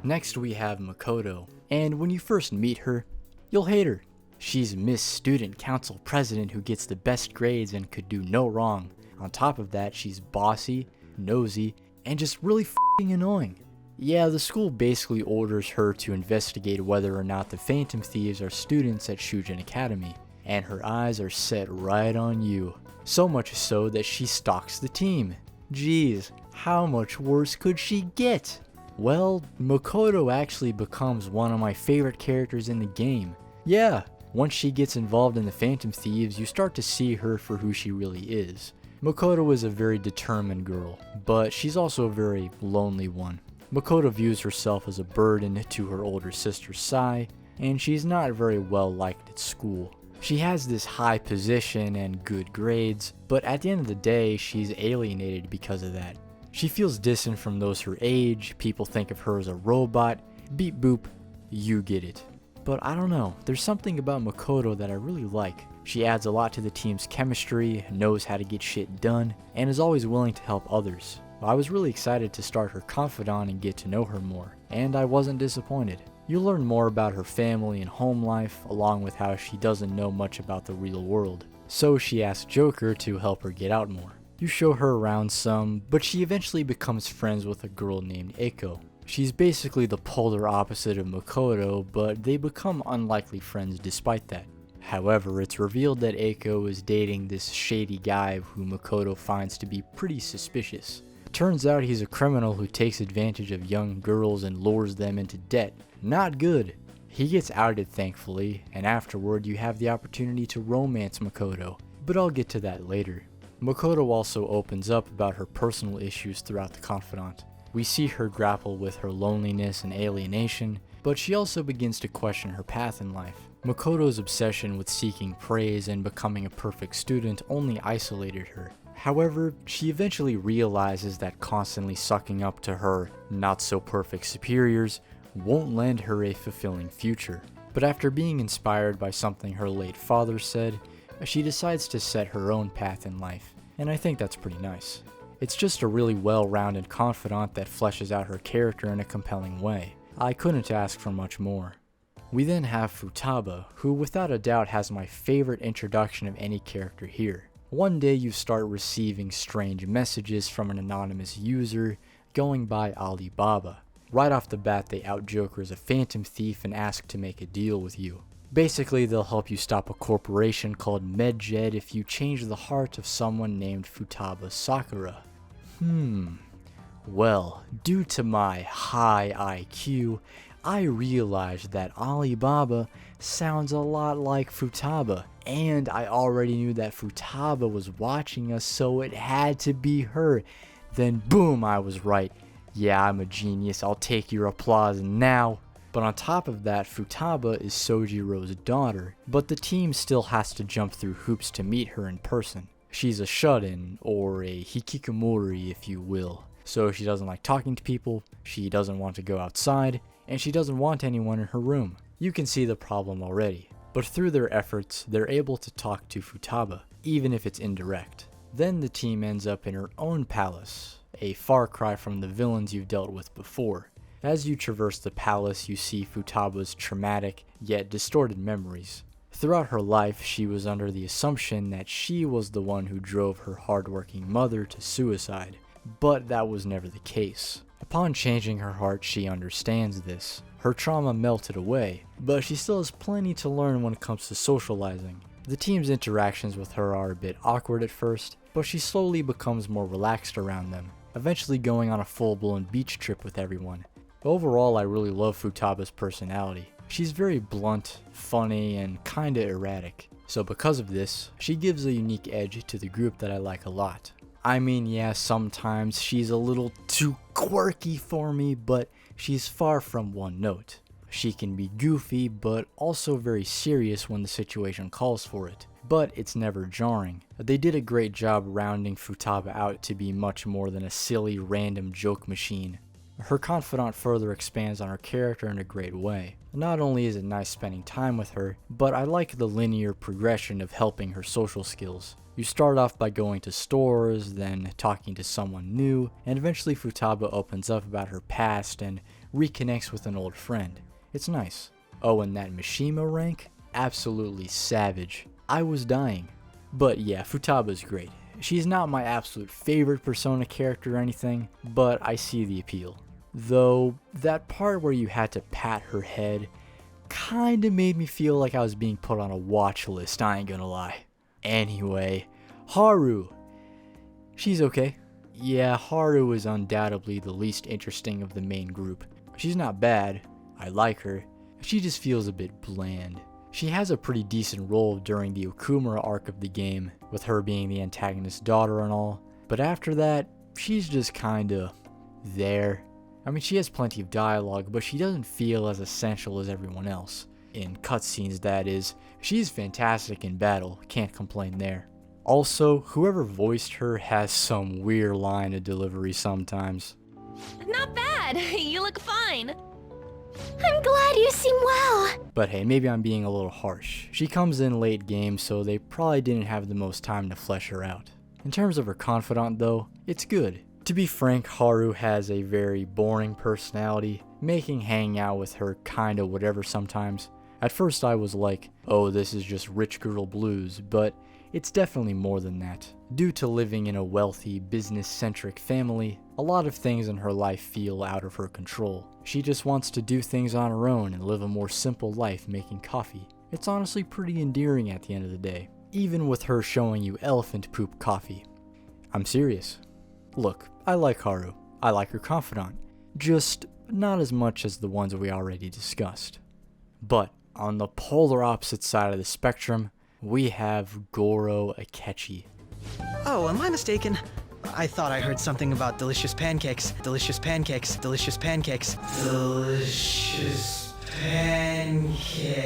Next we have Makoto, and when you first meet her, you'll hate her. She's Miss Student Council President who gets the best grades and could do no wrong. On top of that, she's bossy, nosy, and just really f***ing annoying. Yeah, the school basically orders her to investigate whether or not the Phantom Thieves are students at Shujin Academy, and her eyes are set right on you. So much so that she stalks the team. Jeez, how much worse could she get? Well, Makoto actually becomes one of my favorite characters in the game. Yeah, once she gets involved in the Phantom Thieves, you start to see her for who she really is. Makoto is a very determined girl, but she's also a very lonely one. Makoto views herself as a burden to her older sister Sai, and she's not very well liked at school. She has this high position and good grades, but at the end of the day, she's alienated because of that. She feels distant from those her age, people think of her as a robot, beep boop, you get it. But I don't know, there's something about Makoto that I really like. She adds a lot to the team's chemistry, knows how to get shit done, and is always willing to help others. I was really excited to start her confidant and get to know her more, and I wasn't disappointed. You'll learn more about her family and home life, along with how she doesn't know much about the real world. So she asks Joker to help her get out more. You show her around some, but she eventually becomes friends with a girl named Eiko. She's basically the polar opposite of Makoto, but they become unlikely friends despite that. However, it's revealed that Eiko is dating this shady guy who Makoto finds to be pretty suspicious. Turns out he's a criminal who takes advantage of young girls and lures them into debt. Not good. He gets outed thankfully, and afterward you have the opportunity to romance Makoto, but I'll get to that later. Makoto also opens up about her personal issues throughout the confidant. We see her grapple with her loneliness and alienation, but she also begins to question her path in life. Makoto's obsession with seeking praise and becoming a perfect student only isolated her. However, she eventually realizes that constantly sucking up to her not-so-perfect superiors won't lend her a fulfilling future. But after being inspired by something her late father said, she decides to set her own path in life, and I think that's pretty nice. It's just a really well-rounded confidant that fleshes out her character in a compelling way. I couldn't ask for much more. We then have Futaba, who without a doubt has my favorite introduction of any character here. One day you start receiving strange messages from an anonymous user, going by Alibaba. Right off the bat, they out-joke her as a phantom thief and ask to make a deal with you. Basically, they'll help you stop a corporation called Medjed if you change the heart of someone named Futaba Sakura. Well, due to my high IQ, I realized that Alibaba sounds a lot like Futaba, and I already knew that Futaba was watching us, so it had to be her. Then boom, I was right. Yeah, I'm a genius, I'll take your applause now. But on top of that, Futaba is Sojiro's daughter, but the team still has to jump through hoops to meet her in person. She's a shut-in, or a hikikomori if you will. So she doesn't like talking to people, she doesn't want to go outside, and she doesn't want anyone in her room. You can see the problem already. But through their efforts, they're able to talk to Futaba, even if it's indirect. Then the team ends up in her own palace, a far cry from the villains you've dealt with before. As you traverse the palace, you see Futaba's traumatic, yet distorted memories. Throughout her life, she was under the assumption that she was the one who drove her hardworking mother to suicide, but that was never the case. Upon changing her heart, she understands this. Her trauma melted away, but she still has plenty to learn when it comes to socializing. The team's interactions with her are a bit awkward at first, but she slowly becomes more relaxed around them, eventually going on a full-blown beach trip with everyone. Overall, I really love Futaba's personality. She's very blunt, funny, and kinda erratic. So because of this, she gives a unique edge to the group that I like a lot. I mean, yeah, sometimes she's a little too quirky for me, but she's far from one note. She can be goofy, but also very serious when the situation calls for it. But it's never jarring. They did a great job rounding Futaba out to be much more than a silly, random joke machine. Her confidant further expands on her character in a great way. Not only is it nice spending time with her, but I like the linear progression of helping her social skills. You start off by going to stores, then talking to someone new, and eventually Futaba opens up about her past and reconnects with an old friend. It's nice. Oh, and that Mishima rank? Absolutely savage. I was dying. But yeah, Futaba's great. She's not my absolute favorite Persona character or anything, but I see the appeal. Though, that part where you had to pat her head kinda made me feel like I was being put on a watch list, I ain't gonna lie. Anyway, Haru. She's okay. Yeah, Haru is undoubtedly the least interesting of the main group. She's not bad, I like her, she just feels a bit bland. She has a pretty decent role during the Okumura arc of the game, with her being the antagonist's daughter and all, but after that, she's just kinda there. I mean, she has plenty of dialogue, but she doesn't feel as essential as everyone else. In cutscenes, that is. She's fantastic in battle, can't complain there. Also, whoever voiced her has some weird line of delivery sometimes. Not bad. You look fine. I'm glad you seem well. But hey, maybe I'm being a little harsh. She comes in late game, so they probably didn't have the most time to flesh her out. In terms of her confidant though, it's good. To be frank, Haru has a very boring personality, making hanging out with her kinda whatever sometimes. At first I was like, oh, this is just rich girl blues, but it's definitely more than that. Due to living in a wealthy, business-centric family, a lot of things in her life feel out of her control. She just wants to do things on her own and live a more simple life making coffee. It's honestly pretty endearing at the end of the day, even with her showing you elephant poop coffee. I'm serious. Look, I like Haru. I like her confidant. Just not as much as the ones we already discussed. But on the polar opposite side of the spectrum, we have Goro Akechi. Oh, am I mistaken? I thought I heard something about delicious pancakes. Delicious pancakes. Delicious pancakes. Delicious pancakes.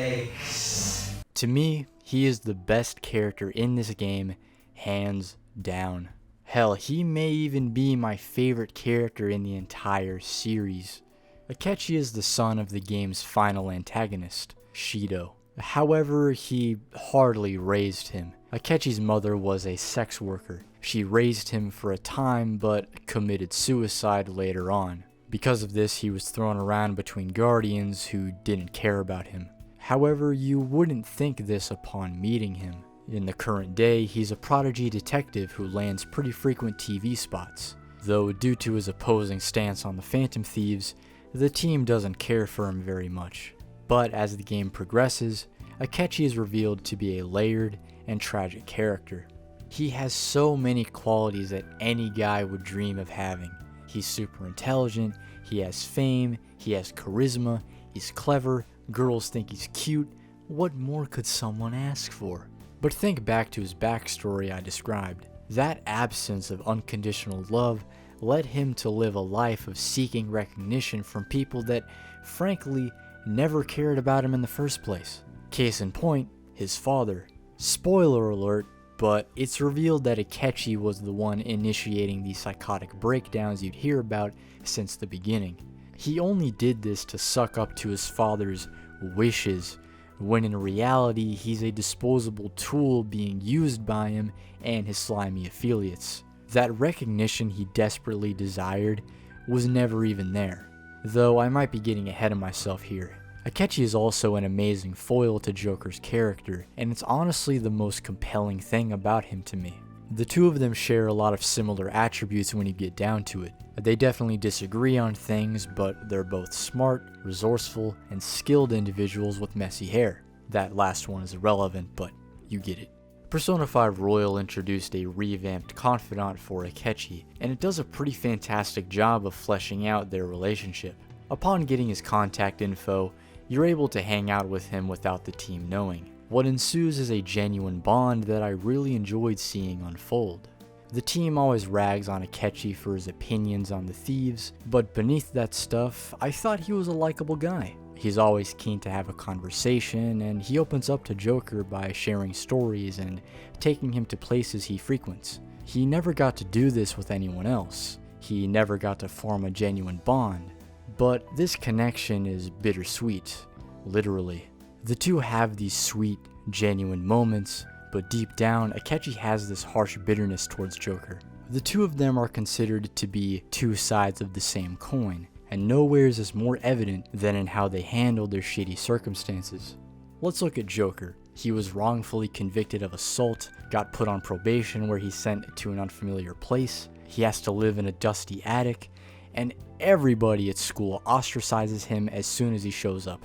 To me, he is the best character in this game, hands down. Hell, he may even be my favorite character in the entire series. Akechi is the son of the game's final antagonist, Shido. However, he hardly raised him. Akechi's mother was a sex worker. She raised him for a time, but committed suicide later on. Because of this, he was thrown around between guardians who didn't care about him. However, you wouldn't think this upon meeting him. In the current day, he's a prodigy detective who lands pretty frequent TV spots. though due to his opposing stance on the Phantom Thieves, the team doesn't care for him very much. But as the game progresses, Akechi is revealed to be a layered and tragic character. He has so many qualities that any guy would dream of having. He's super intelligent, he has fame, he has charisma, he's clever, girls think he's cute. What more could someone ask for? But think back to his backstory I described. That absence of unconditional love led him to live a life of seeking recognition from people that, frankly, never cared about him in the first place. Case in point, his father. Spoiler alert, but it's revealed that Akechi was the one initiating the psychotic breakdowns you'd hear about since the beginning. He only did this to suck up to his father's wishes, when in reality he's a disposable tool being used by him and his slimy affiliates. That recognition he desperately desired was never even there. Though I might be getting ahead of myself here. Akechi is also an amazing foil to Joker's character, and it's honestly the most compelling thing about him to me. The two of them share a lot of similar attributes when you get down to it. They definitely disagree on things, but they're both smart, resourceful, and skilled individuals with messy hair. That last one is irrelevant, but you get it. Persona 5 Royal introduced a revamped confidant for Akechi, and it does a pretty fantastic job of fleshing out their relationship. Upon getting his contact info, you're able to hang out with him without the team knowing. What ensues is a genuine bond that I really enjoyed seeing unfold. The team always rags on Akechi for his opinions on the thieves, but beneath that stuff, I thought he was a likable guy. He's always keen to have a conversation, and he opens up to Joker by sharing stories and taking him to places he frequents. He never got to do this with anyone else. He never got to form a genuine bond. But this connection is bittersweet, literally. The two have these sweet, genuine moments, but deep down, Akechi has this harsh bitterness towards Joker. The two of them are considered to be two sides of the same coin, and nowheres is more evident than in how they handle their shitty circumstances. Let's look at Joker. He was wrongfully convicted of assault, got put on probation where he's sent to an unfamiliar place, he has to live in a dusty attic, and everybody at school ostracizes him as soon as he shows up.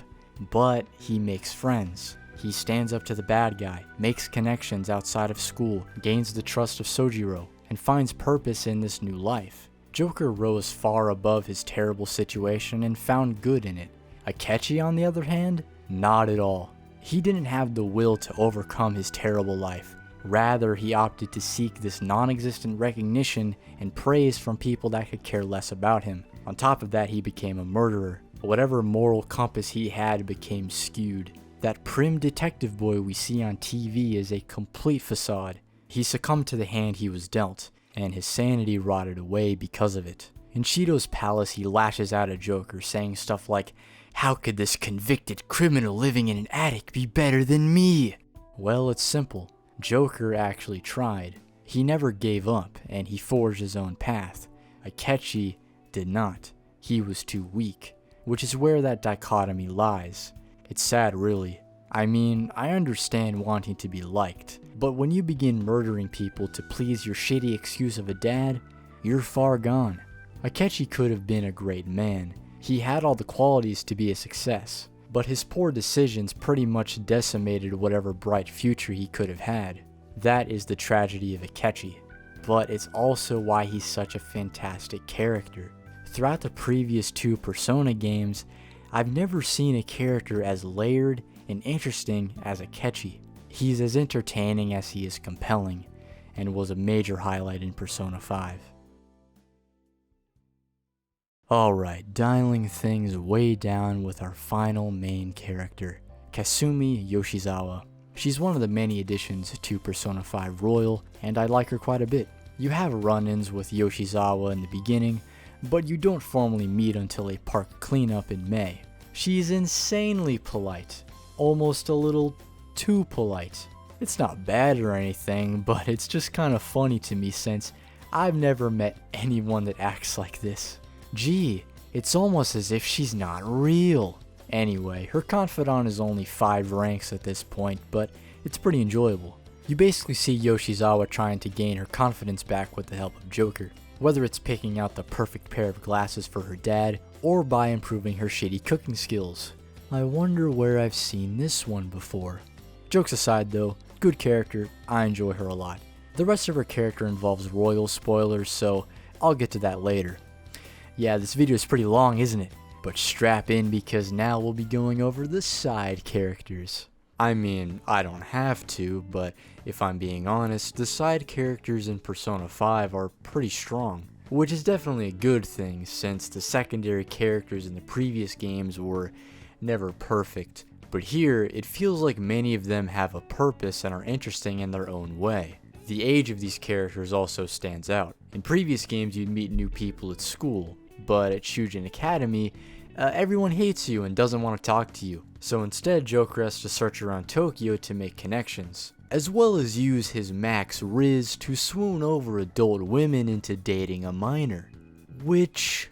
But he makes friends. He stands up to the bad guy, makes connections outside of school, gains the trust of Sojiro, and finds purpose in this new life. Joker rose far above his terrible situation and found good in it. Akechi, on the other hand, not at all. He didn't have the will to overcome his terrible life. Rather, he opted to seek this non-existent recognition and praise from people that could care less about him. On top of that, he became a murderer. Whatever moral compass he had became skewed. That prim detective boy we see on TV is a complete facade. He succumbed to the hand he was dealt, and his sanity rotted away because of it. In Shido's palace, he lashes out at Joker, saying stuff like, "How could this convicted criminal living in an attic be better than me?" Well, it's simple. Joker actually tried. He never gave up, and he forged his own path. Akechi did not. He was too weak, which is where that dichotomy lies. It's sad, really. I mean, I understand wanting to be liked, but when you begin murdering people to please your shitty excuse of a dad, you're far gone. Akechi could have been a great man. He had all the qualities to be a success, but his poor decisions pretty much decimated whatever bright future he could have had. That is the tragedy of Akechi, but it's also why he's such a fantastic character. Throughout the previous two Persona games, I've never seen a character as layered and interesting as Akechi. He's as entertaining as he is compelling, and was a major highlight in Persona 5. Alright, dialing things way down with our final main character, Kasumi Yoshizawa. She's one of the many additions to Persona 5 Royal, and I like her quite a bit. You have run-ins with Yoshizawa in the beginning, but you don't formally meet until a park cleanup in May. She's insanely polite, almost a little too polite. It's not bad or anything, but it's just kind of funny to me since I've never met anyone that acts like this. Gee, it's almost as if she's not real. Anyway, her confidant is only 5 ranks at this point, but it's pretty enjoyable. You basically see Yoshizawa trying to gain her confidence back with the help of Joker. whether it's picking out the perfect pair of glasses for her dad or by improving her shitty cooking skills. I wonder where I've seen this one before. Jokes aside though, good character, I enjoy her a lot. The rest of her character involves royal spoilers, so I'll get to that later. Yeah, this video is pretty long, isn't it? But strap in because now we'll be going over the side characters. I mean, I don't have to, but if I'm being honest, the side characters in Persona 5 are pretty strong. Which is definitely a good thing, since the secondary characters in the previous games were never perfect. But here, it feels like many of them have a purpose and are interesting in their own way. The age of these characters also stands out. In previous games, you'd meet new people at school, but at Shujin Academy, everyone hates you and doesn't want to talk to you. So instead, Joker has to search around Tokyo to make connections, as well as use his max riz to swoon over adult women into dating a minor, which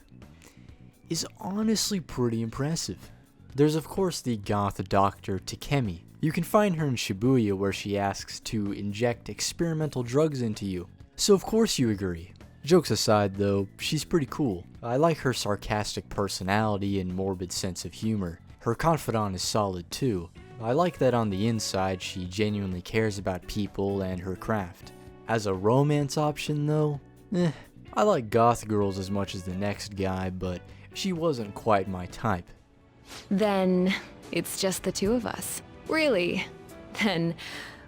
is honestly pretty impressive. There's of course the goth doctor Takemi. You can find her in Shibuya where she asks to inject experimental drugs into you. So of course you agree. Jokes aside though, she's pretty cool. I like her sarcastic personality and morbid sense of humor. Her confidant is solid too. I like that on the inside she genuinely cares about people and her craft. As a romance option though, I like goth girls as much as the next guy, but she wasn't quite my type. Then it's just the two of us. Really? Then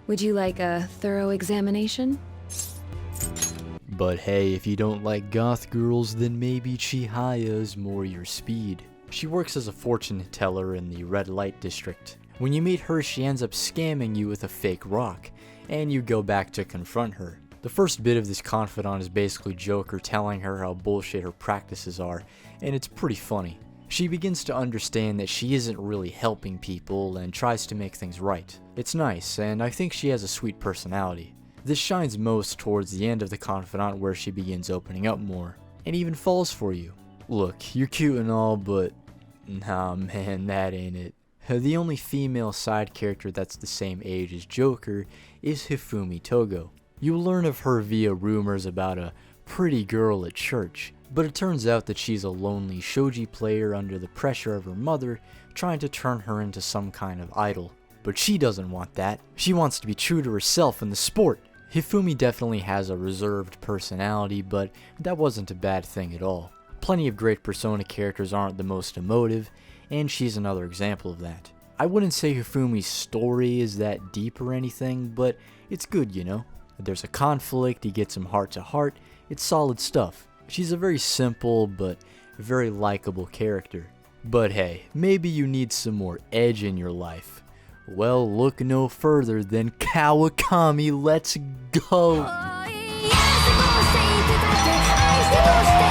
would you like a thorough examination? But hey, if you don't like goth girls, then maybe Chihiya's more your speed. She works as a fortune teller in the red light district. When you meet her, she ends up scamming you with a fake rock, and you go back to confront her. The first bit of this confidant is basically Joker telling her how bullshit her practices are, and it's pretty funny. She begins to understand that she isn't really helping people and tries to make things right. It's nice, and I think she has a sweet personality. This shines most towards the end of the confidant where she begins opening up more, and even falls for you. Look, you're cute and all, but nah man, that ain't it. The only female side character that's the same age as Joker is Hifumi Togo. You'll learn of her via rumors about a pretty girl at church, but it turns out that she's a lonely shogi player under the pressure of her mother trying to turn her into some kind of idol. But she doesn't want that. She wants to be true to herself in the sport. Hifumi definitely has a reserved personality, but that wasn't a bad thing at all. Plenty of great Persona characters aren't the most emotive, and she's another example of that. I wouldn't say Hifumi's story is that deep or anything, but it's good, you know? There's a conflict, you get some heart to heart, it's solid stuff. She's a very simple but very likable character. But hey, maybe you need some more edge in your life. Well, look no further than Kawakami, let's go!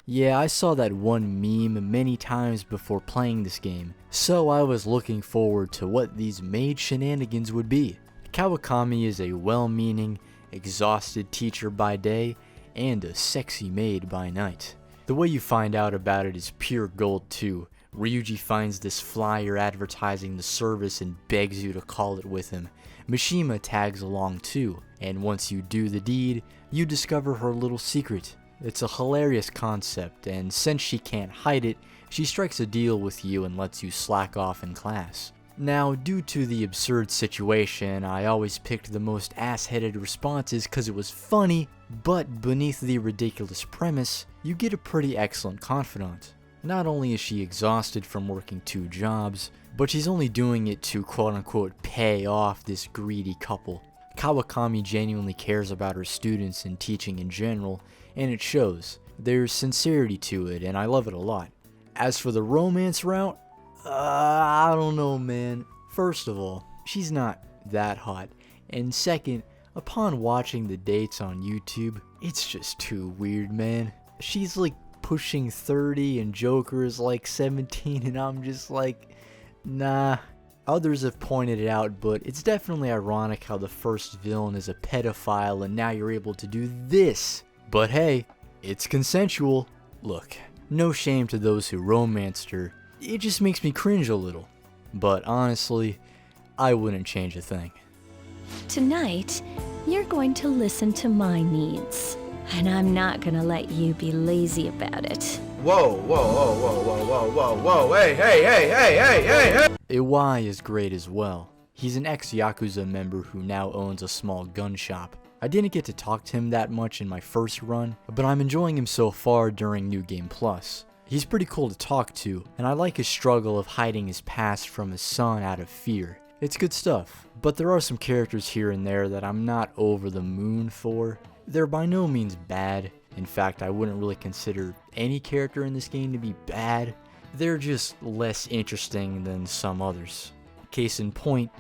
Yeah, I saw that one meme many times before playing this game, so I was looking forward to what these maid shenanigans would be. Kawakami is a well-meaning, exhausted teacher by day, and a sexy maid by night. The way you find out about it is pure gold too. Ryuji finds this flyer advertising the service and begs you to call it with him. Mishima tags along too, and once you do the deed, you discover her little secret. It's a hilarious concept, and since she can't hide it, she strikes a deal with you and lets you slack off in class. Now, due to the absurd situation, I always picked the most ass-headed responses cause it was funny, but beneath the ridiculous premise, you get a pretty excellent confidant. Not only is she exhausted from working 2 jobs, but she's only doing it to quote-unquote pay off this greedy couple. Kawakami genuinely cares about her students and teaching in general, and it shows. There's sincerity to it, and I love it a lot. As for the romance route, I don't know, man. First of all, she's not that hot, and second, upon watching the dates on YouTube, it's just too weird, man. She's like pushing 30 and Joker is like 17, and I'm just like, nah. Others have pointed it out, but it's definitely ironic how the first villain is a pedophile and now you're able to do this. But hey, it's consensual. Look, no shame to those who romanced her, it just makes me cringe a little. But honestly, I wouldn't change a thing. Tonight, you're going to listen to my needs. And I'm not gonna let you be lazy about it. Whoa, whoa, whoa, whoa, whoa, whoa, whoa, whoa, hey, hey, hey, hey, hey, hey, hey! Iwai is great as well. He's an ex-Yakuza member who now owns a small gun shop. I didn't get to talk to him that much in my first run, but I'm enjoying him so far during New Game Plus. He's pretty cool to talk to, and I like his struggle of hiding his past from his son out of fear. It's good stuff, but there are some characters here and there that I'm not over the moon for. They're by no means bad. In fact, I wouldn't really consider any character in this game to be bad. They're just less interesting than some others. Case in point,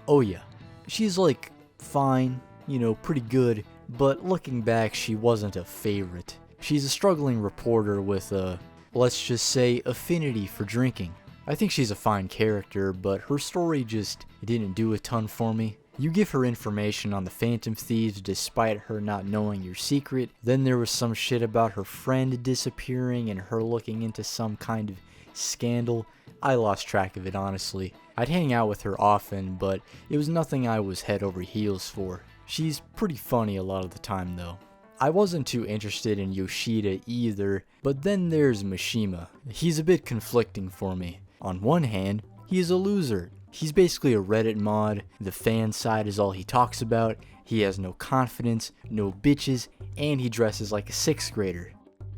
Oya. She's like fine, you know, pretty good, but looking back, she wasn't a favorite. She's a struggling reporter with a, let's just say, affinity for drinking. I think she's a fine character, but her story just didn't do a ton for me. You give her information on the Phantom Thieves despite her not knowing your secret. Then there was some shit about her friend disappearing and her looking into some kind of scandal. I lost track of it, honestly. I'd hang out with her often, but it was nothing I was head over heels for. She's pretty funny a lot of the time though. I wasn't too interested in Yoshida either, but then there's Mishima. He's a bit conflicting for me. On one hand, he's a loser. He's basically a Reddit mod, the fan side is all he talks about, he has no confidence, no bitches, and he dresses like a 6th grader.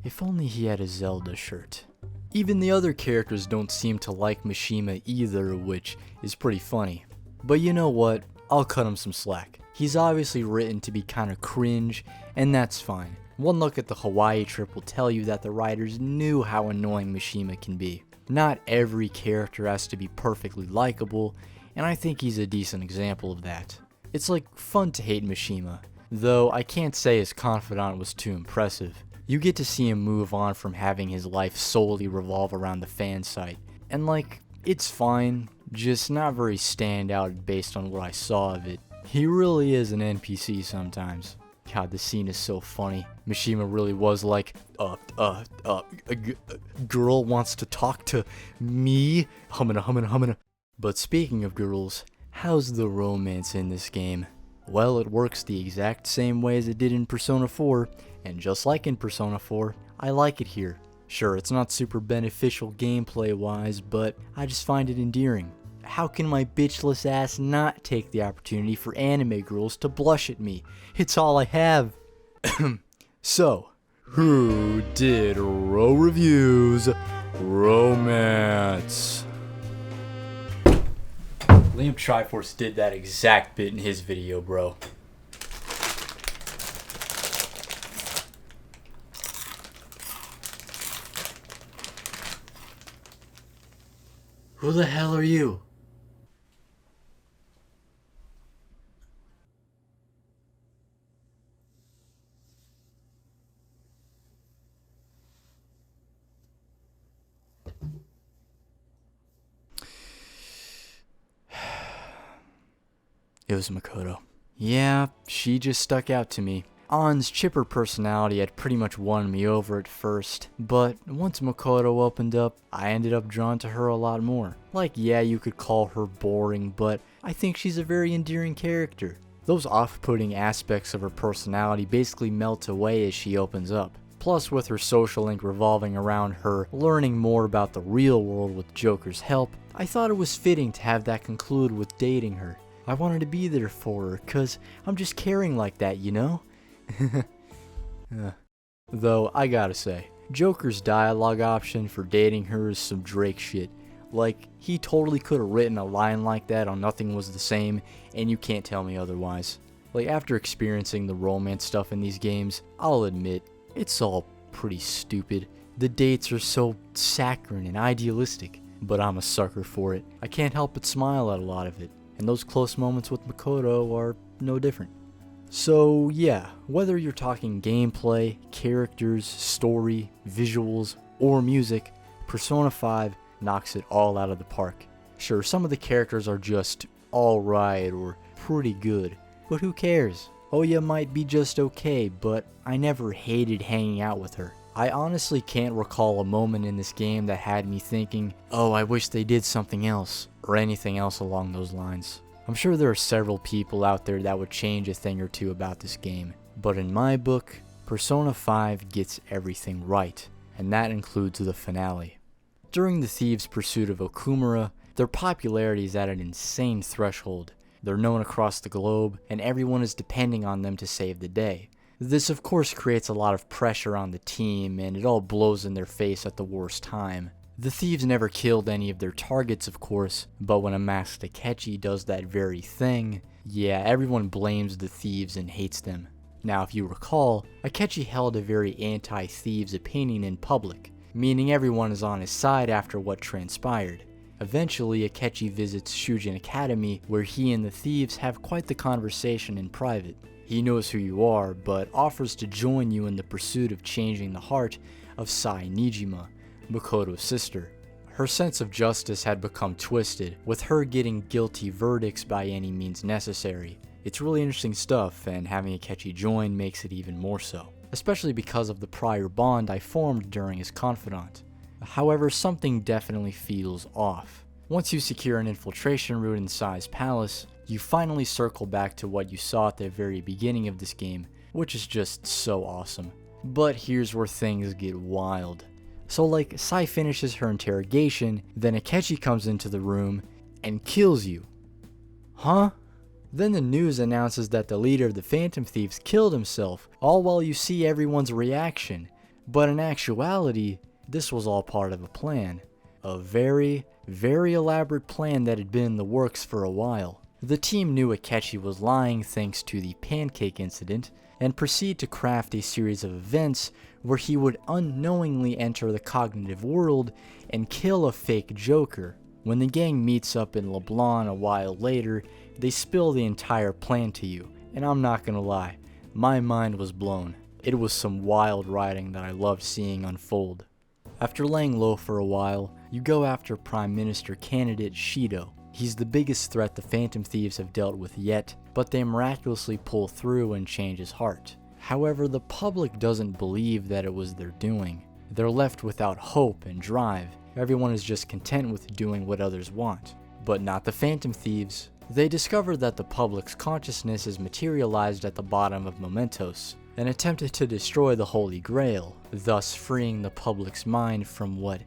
If only he had a Zelda shirt. Even the other characters don't seem to like Mishima either, which is pretty funny. But you know what, I'll cut him some slack. He's obviously written to be kinda cringe, and that's fine. One look at the Hawaii trip will tell you that the writers knew how annoying Mishima can be. Not every character has to be perfectly likable, and I think he's a decent example of that. It's like fun to hate Mishima, though I can't say his confidant was too impressive. You get to see him move on from having his life solely revolve around the fan site, and like, it's fine, just not very standout based on what I saw of it. He really is an NPC sometimes. God, this scene is so funny. Mishima really was like, a girl wants to talk to me? Humana. But speaking of girls, how's the romance in this game? Well, it works the exact same way as it did in Persona 4, and just like in Persona 4, I like it here. Sure, it's not super beneficial gameplay-wise, but I just find it endearing. How can my bitchless ass not take the opportunity for anime girls to blush at me? It's all I have. So, who did Row Reviews Romance? Liam Triforce did that exact bit in his video, bro. Who the hell are you? It was Makoto. Yeah, she just stuck out to me. Ann's chipper personality had pretty much won me over at first, but once Makoto opened up, I ended up drawn to her a lot more. Like, yeah, you could call her boring, but I think she's a very endearing character. Those off-putting aspects of her personality basically melt away as she opens up. Plus, with her social link revolving around her learning more about the real world with Joker's help, I thought it was fitting to have that conclude with dating her. I wanted to be there for her, cause I'm just caring like that, you know? Though, I gotta say, Joker's dialogue option for dating her is some Drake shit. Like, he totally could have written a line like that on Nothing Was the Same, and you can't tell me otherwise. Like, after experiencing the romance stuff in these games, I'll admit, it's all pretty stupid. The dates are so saccharine and idealistic, but I'm a sucker for it. I can't help but smile at a lot of it. And those close moments with Makoto are no different. So yeah, whether you're talking gameplay, characters, story, visuals, or music, Persona 5 knocks it all out of the park. Sure, some of the characters are just alright or pretty good, but who cares? Oya might be just okay, but I never hated hanging out with her. I honestly can't recall a moment in this game that had me thinking, oh, I wish they did something else, or anything else along those lines. I'm sure there are several people out there that would change a thing or two about this game, but in my book, Persona 5 gets everything right, and that includes the finale. During the thieves' pursuit of Okumura, their popularity is at an insane threshold. They're known across the globe, and everyone is depending on them to save the day. This of course creates a lot of pressure on the team, and it all blows in their face at the worst time. The thieves never killed any of their targets, of course, but when a masked Akechi does that very thing, yeah, everyone blames the thieves and hates them. Now, if you recall, Akechi held a very anti-thieves opinion in public, meaning everyone is on his side after what transpired. Eventually, Akechi visits Shujin Academy, where he and the thieves have quite the conversation in private. He knows who you are, but offers to join you in the pursuit of changing the heart of Sai Nijima, Makoto's sister. Her sense of justice had become twisted, with her getting guilty verdicts by any means necessary. It's really interesting stuff, and having Akechi join makes it even more so, especially because of the prior bond I formed during his confidant. However, something definitely feels off. Once you secure an infiltration route in Sai's palace, you finally circle back to what you saw at the very beginning of this game, which is just so awesome. But here's where things get wild. So like, Sai finishes her interrogation, then Akechi comes into the room and kills you. Huh? Then the news announces that the leader of the Phantom Thieves killed himself, all while you see everyone's reaction. But in actuality, this was all part of a plan. A very, very elaborate plan that had been in the works for a while. The team knew Akechi was lying thanks to the pancake incident, and proceed to craft a series of events where he would unknowingly enter the cognitive world and kill a fake Joker. When the gang meets up in LeBlanc a while later, they spill the entire plan to you, and I'm not gonna lie, my mind was blown. It was some wild writing that I loved seeing unfold. After laying low for a while, you go after Prime Minister candidate Shido. He's the biggest threat the Phantom Thieves have dealt with yet, but they miraculously pull through and change his heart. However, the public doesn't believe that it was their doing. They're left without hope and drive. Everyone is just content with doing what others want. But not the Phantom Thieves. They discover that the public's consciousness is materialized at the bottom of Mementos, and attempted to destroy the Holy Grail, thus freeing the public's mind from what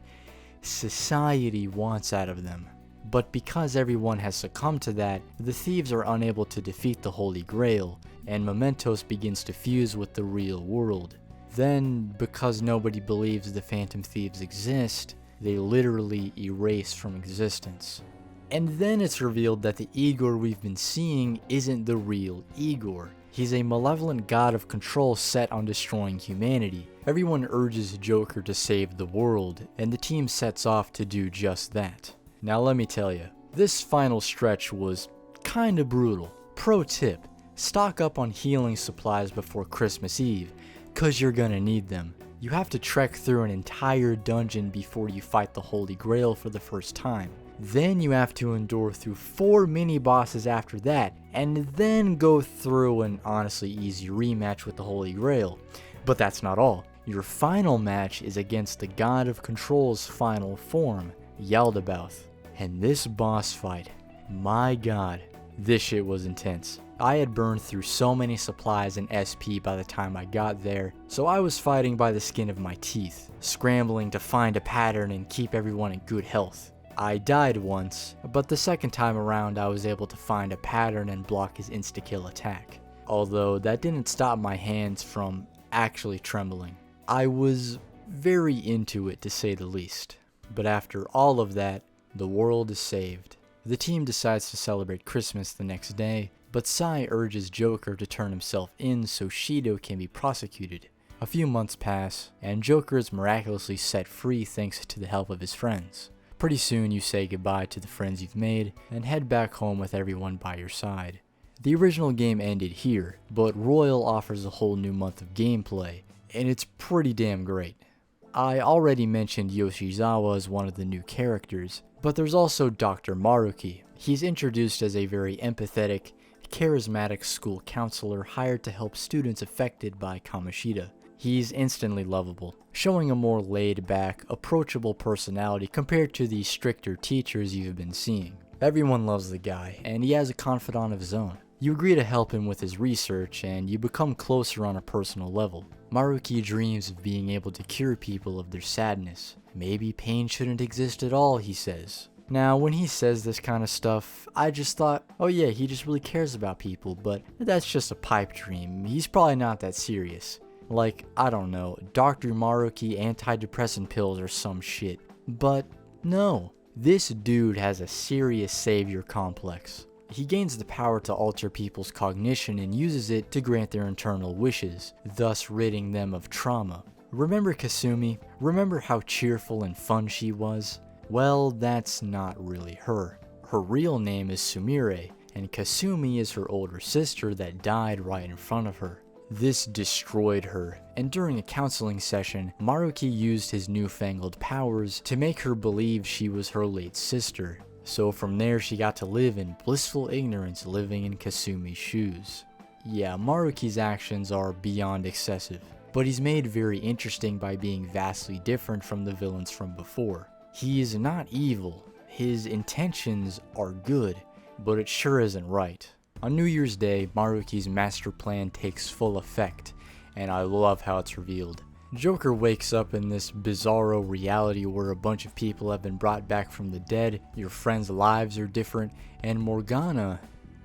society wants out of them. But because everyone has succumbed to that, the thieves are unable to defeat the Holy Grail, and Mementos begins to fuse with the real world. Then, because nobody believes the Phantom Thieves exist, they literally erase from existence. And then it's revealed that the Igor we've been seeing isn't the real Igor. He's a malevolent god of control set on destroying humanity. Everyone urges Joker to save the world, and the team sets off to do just that. Now let me tell you, this final stretch was kinda brutal. Pro tip, stock up on healing supplies before Christmas Eve, cause you're gonna need them. You have to trek through an entire dungeon before you fight the Holy Grail for the first time. Then you have to endure through 4 mini-bosses after that, and then go through an honestly easy rematch with the Holy Grail. But that's not all. Your final match is against the God of Control's final form, Yaldabaoth. And this boss fight, my god, this shit was intense. I had burned through so many supplies and SP by the time I got there, so I was fighting by the skin of my teeth, scrambling to find a pattern and keep everyone in good health. I died once, but the second time around I was able to find a pattern and block his insta-kill attack. Although that didn't stop my hands from actually trembling. I was very into it, to say the least. But after all of that, the world is saved. The team decides to celebrate Christmas the next day, but Sai urges Joker to turn himself in so Shido can be prosecuted. A few months pass, and Joker is miraculously set free thanks to the help of his friends. Pretty soon you say goodbye to the friends you've made, and head back home with everyone by your side. The original game ended here, but Royal offers a whole new month of gameplay, and it's pretty damn great. I already mentioned Yoshizawa as one of the new characters, but there's also Dr. Maruki. He's introduced as a very empathetic, charismatic school counselor hired to help students affected by Kamoshida. He's instantly lovable, showing a more laid-back, approachable personality compared to the stricter teachers you've been seeing. Everyone loves the guy, and he has a confidant of his own. You agree to help him with his research, and you become closer on a personal level. Maruki dreams of being able to cure people of their sadness. Maybe pain shouldn't exist at all, he says. Now, when he says this kind of stuff, I just thought, oh yeah, he just really cares about people, but that's just a pipe dream. He's probably not that serious. Like, I don't know, Dr. Maruki antidepressant pills or some shit. But no, this dude has a serious savior complex. He gains the power to alter people's cognition and uses it to grant their internal wishes, thus ridding them of trauma. Remember Kasumi? Remember how cheerful and fun she was? Well, that's not really her. Her real name is Sumire, and Kasumi is her older sister that died right in front of her. This destroyed her, and during a counseling session, Maruki used his newfangled powers to make her believe she was her late sister. So from there she got to live in blissful ignorance, living in Kasumi's shoes. Yeah, Maruki's actions are beyond excessive, but he's made very interesting by being vastly different from the villains from before. He is not evil, his intentions are good, but it sure isn't right. On New Year's Day, Maruki's master plan takes full effect, and I love how it's revealed. Joker wakes up in this bizarro reality where a bunch of people have been brought back from the dead, your friends' lives are different, and Morgana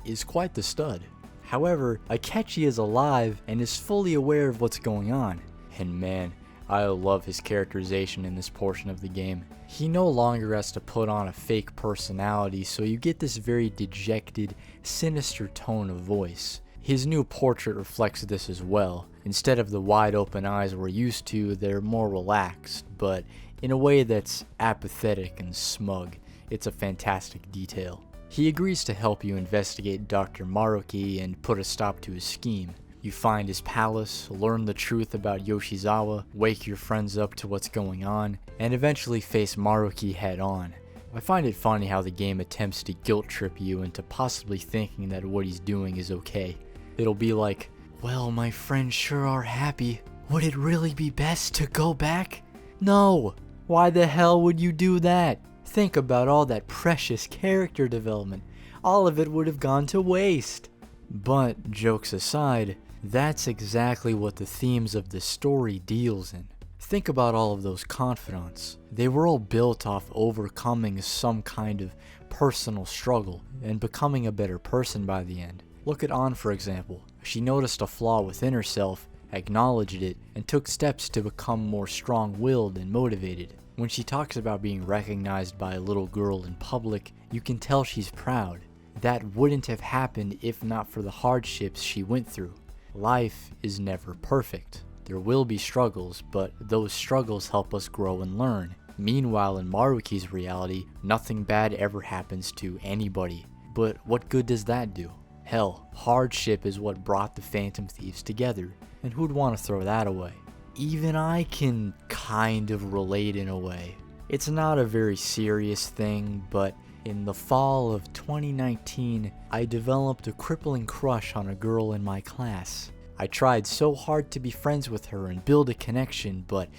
is quite the stud. However, Akechi is alive and is fully aware of what's going on, and man, I love his characterization in this portion of the game. He no longer has to put on a fake personality, so you get this very dejected, sinister tone of voice. His new portrait reflects this as well. Instead of the wide open eyes we're used to, they're more relaxed, but in a way that's apathetic and smug. It's a fantastic detail. He agrees to help you investigate Dr. Maruki and put a stop to his scheme. You find his palace, learn the truth about Yoshizawa, wake your friends up to what's going on, and eventually face Maruki head on. I find it funny how the game attempts to guilt trip you into possibly thinking that what he's doing is okay. It'll be like, well, my friends sure are happy. Would it really be best to go back? No! Why the hell would you do that? Think about all that precious character development. All of it would have gone to waste. But, jokes aside, that's exactly what the themes of the story deals in. Think about all of those confidants. They were all built off overcoming some kind of personal struggle and becoming a better person by the end. Look at Ann, for example. She noticed a flaw within herself, acknowledged it, and took steps to become more strong-willed and motivated. When she talks about being recognized by a little girl in public, you can tell she's proud. That wouldn't have happened if not for the hardships she went through. Life is never perfect. There will be struggles, but those struggles help us grow and learn. Meanwhile, in Maruki's reality, nothing bad ever happens to anybody. But what good does that do? Hell, hardship is what brought the Phantom Thieves together, and who'd want to throw that away? Even I can kind of relate in a way. It's not a very serious thing, but in the fall of 2019, I developed a crippling crush on a girl in my class. I tried so hard to be friends with her and build a connection, but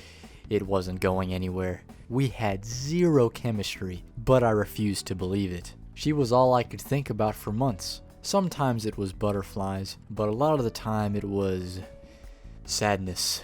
it wasn't going anywhere. We had zero chemistry, but I refused to believe it. She was all I could think about for months. Sometimes it was butterflies, but a lot of the time it was sadness.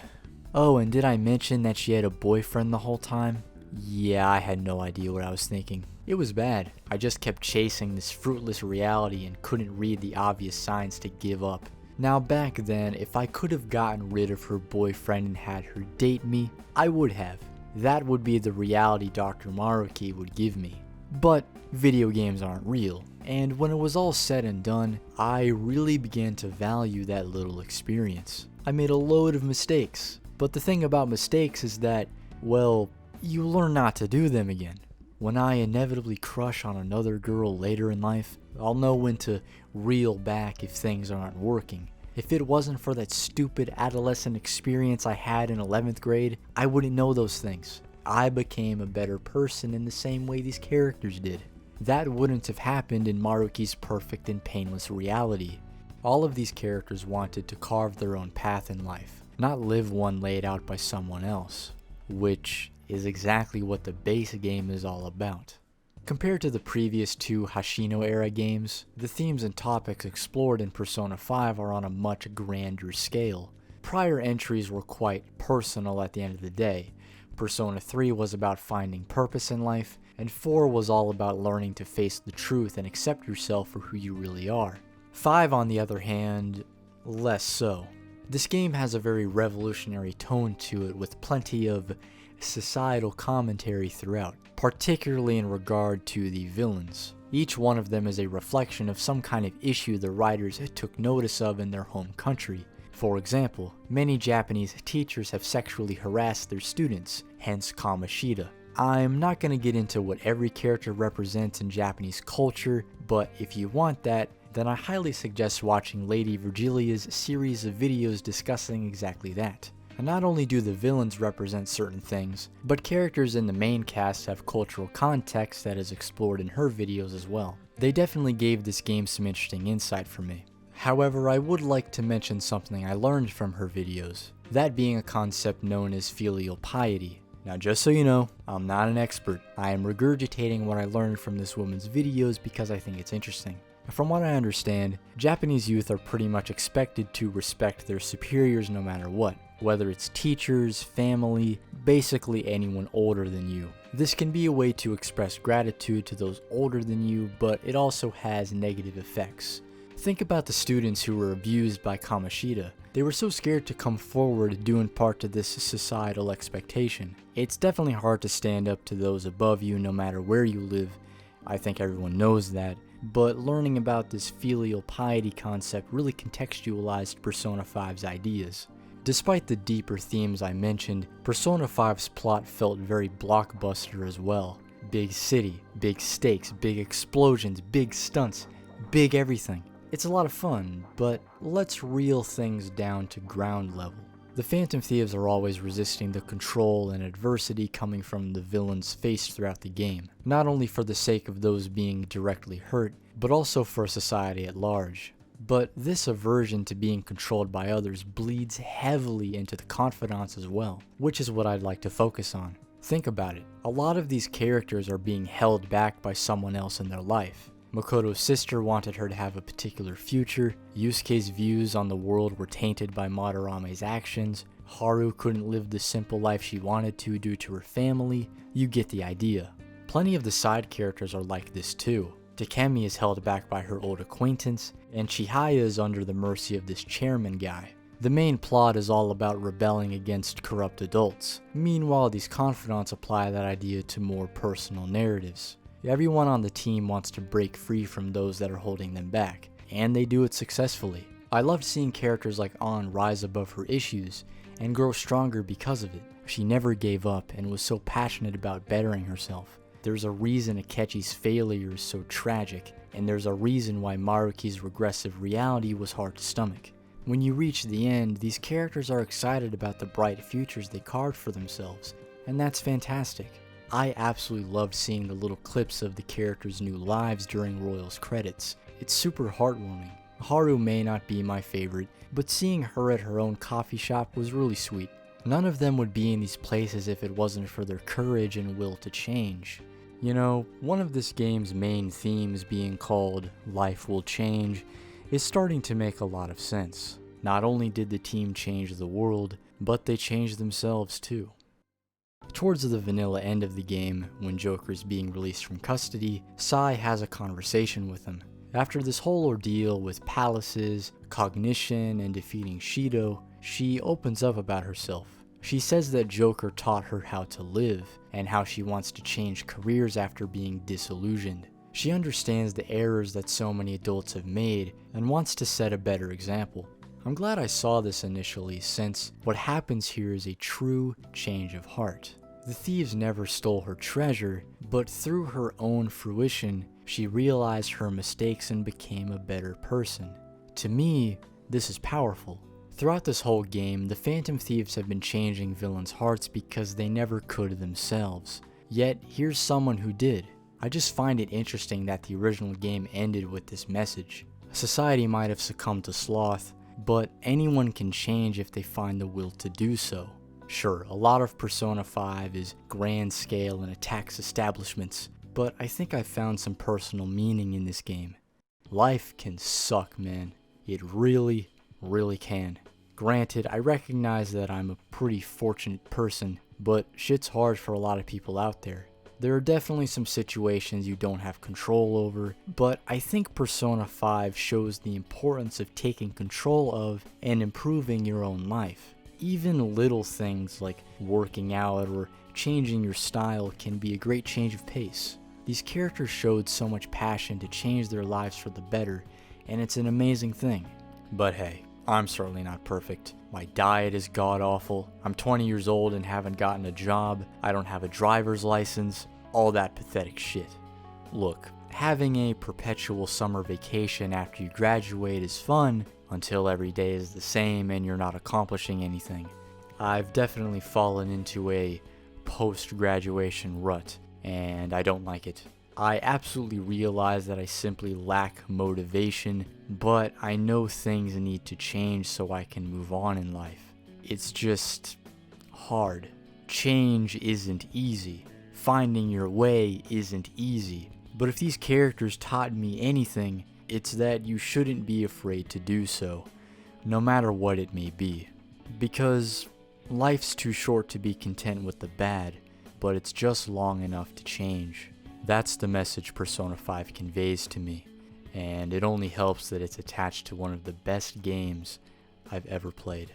Oh, and did I mention that she had a boyfriend the whole time? Yeah, I had no idea what I was thinking. It was bad. I just kept chasing this fruitless reality and couldn't read the obvious signs to give up. Now back then, if I could have gotten rid of her boyfriend and had her date me, I would have. That would be the reality Dr. Maruki would give me. But video games aren't real, and when it was all said and done, I really began to value that little experience. I made a load of mistakes, but the thing about mistakes is that, well, you learn not to do them again. When I inevitably crush on another girl later in life, I'll know when to reel back if things aren't working. If it wasn't for that stupid adolescent experience I had in 11th grade, I wouldn't know those things. I became a better person in the same way these characters did. That wouldn't have happened in Maruki's perfect and painless reality. All of these characters wanted to carve their own path in life, not live one laid out by someone else, which is exactly what the base game is all about. Compared to the previous two Hashino-era games, the themes and topics explored in Persona 5 are on a much grander scale. Prior entries were quite personal at the end of the day. Persona 3 was about finding purpose in life, and 4 was all about learning to face the truth and accept yourself for who you really are. 5, on the other hand, less so. This game has a very revolutionary tone to it with plenty of societal commentary throughout, particularly in regard to the villains. Each one of them is a reflection of some kind of issue the writers took notice of in their home country. For example, many Japanese teachers have sexually harassed their students, hence Kamoshida. I'm not going to get into what every character represents in Japanese culture, but if you want that, then I highly suggest watching Lady Virgilia's series of videos discussing exactly that. And not only do the villains represent certain things, but characters in the main cast have cultural context that is explored in her videos as well. They definitely gave this game some interesting insight for me. However, I would like to mention something I learned from her videos, that being a concept known as filial piety. Now just so you know, I'm not an expert. I am regurgitating what I learned from this woman's videos because I think it's interesting. From what I understand, Japanese youth are pretty much expected to respect their superiors no matter what, whether it's teachers, family, basically anyone older than you. This can be a way to express gratitude to those older than you, but it also has negative effects. Think about the students who were abused by Kamoshida. They were so scared to come forward due in part to this societal expectation. It's definitely hard to stand up to those above you no matter where you live. I think everyone knows that. But learning about this filial piety concept really contextualized Persona 5's ideas. Despite the deeper themes I mentioned, Persona 5's plot felt very blockbuster as well. Big city, big stakes, big explosions, big stunts, big everything. It's a lot of fun, but let's reel things down to ground level. The Phantom Thieves are always resisting the control and adversity coming from the villains faced throughout the game, not only for the sake of those being directly hurt, but also for society at large. But this aversion to being controlled by others bleeds heavily into the confidants as well, which is what I'd like to focus on. Think about it, a lot of these characters are being held back by someone else in their life. Makoto's sister wanted her to have a particular future, Yusuke's views on the world were tainted by Madarame's actions, Haru couldn't live the simple life she wanted to due to her family. You get the idea. Plenty of the side characters are like this too. Takemi is held back by her old acquaintance, and Chihaya is under the mercy of this chairman guy. The main plot is all about rebelling against corrupt adults. Meanwhile, these confidants apply that idea to more personal narratives. Everyone on the team wants to break free from those that are holding them back, and they do it successfully. I loved seeing characters like Ann rise above her issues and grow stronger because of it. She never gave up and was so passionate about bettering herself. There's a reason Akechi's failure is so tragic, and there's a reason why Maruki's regressive reality was hard to stomach. When you reach the end, these characters are excited about the bright futures they carved for themselves, and that's fantastic. I absolutely loved seeing the little clips of the characters' new lives during Royal's credits. It's super heartwarming. Haru may not be my favorite, but seeing her at her own coffee shop was really sweet. None of them would be in these places if it wasn't for their courage and will to change. You know, one of this game's main themes being called Life Will Change is starting to make a lot of sense. Not only did the team change the world, but they changed themselves too. Towards the vanilla end of the game, when Joker is being released from custody, Sai has a conversation with him. After this whole ordeal with palaces, cognition, and defeating Shido, she opens up about herself. She says that Joker taught her how to live, and how she wants to change careers after being disillusioned. She understands the errors that so many adults have made, and wants to set a better example. I'm glad I saw this initially, since what happens here is a true change of heart. The thieves never stole her treasure, but through her own fruition, she realized her mistakes and became a better person. To me, this is powerful. Throughout this whole game, the Phantom Thieves have been changing villains' hearts because they never could themselves. Yet, here's someone who did. I just find it interesting that the original game ended with this message. Society might have succumbed to sloth, but anyone can change if they find the will to do so. Sure, a lot of Persona 5 is grand scale and attacks establishments, but I think I found some personal meaning in this game. Life can suck, man. It really, really can. Granted, I recognize that I'm a pretty fortunate person, but shit's hard for a lot of people out there. There are definitely some situations you don't have control over, but I think Persona 5 shows the importance of taking control of and improving your own life. Even little things like working out or changing your style can be a great change of pace. These characters showed so much passion to change their lives for the better, and it's an amazing thing. But hey, I'm certainly not perfect. My diet is god-awful, I'm 20 years old and haven't gotten a job, I don't have a driver's license, all that pathetic shit. Look, having a perpetual summer vacation after you graduate is fun, until every day is the same and you're not accomplishing anything. I've definitely fallen into a post-graduation rut, and I don't like it. I absolutely realize that I simply lack motivation, but I know things need to change so I can move on in life. It's just hard. Change isn't easy. Finding your way isn't easy. But if these characters taught me anything, it's that you shouldn't be afraid to do so, no matter what it may be. Because life's too short to be content with the bad, but it's just long enough to change. That's the message Persona 5 conveys to me, and it only helps that it's attached to one of the best games I've ever played.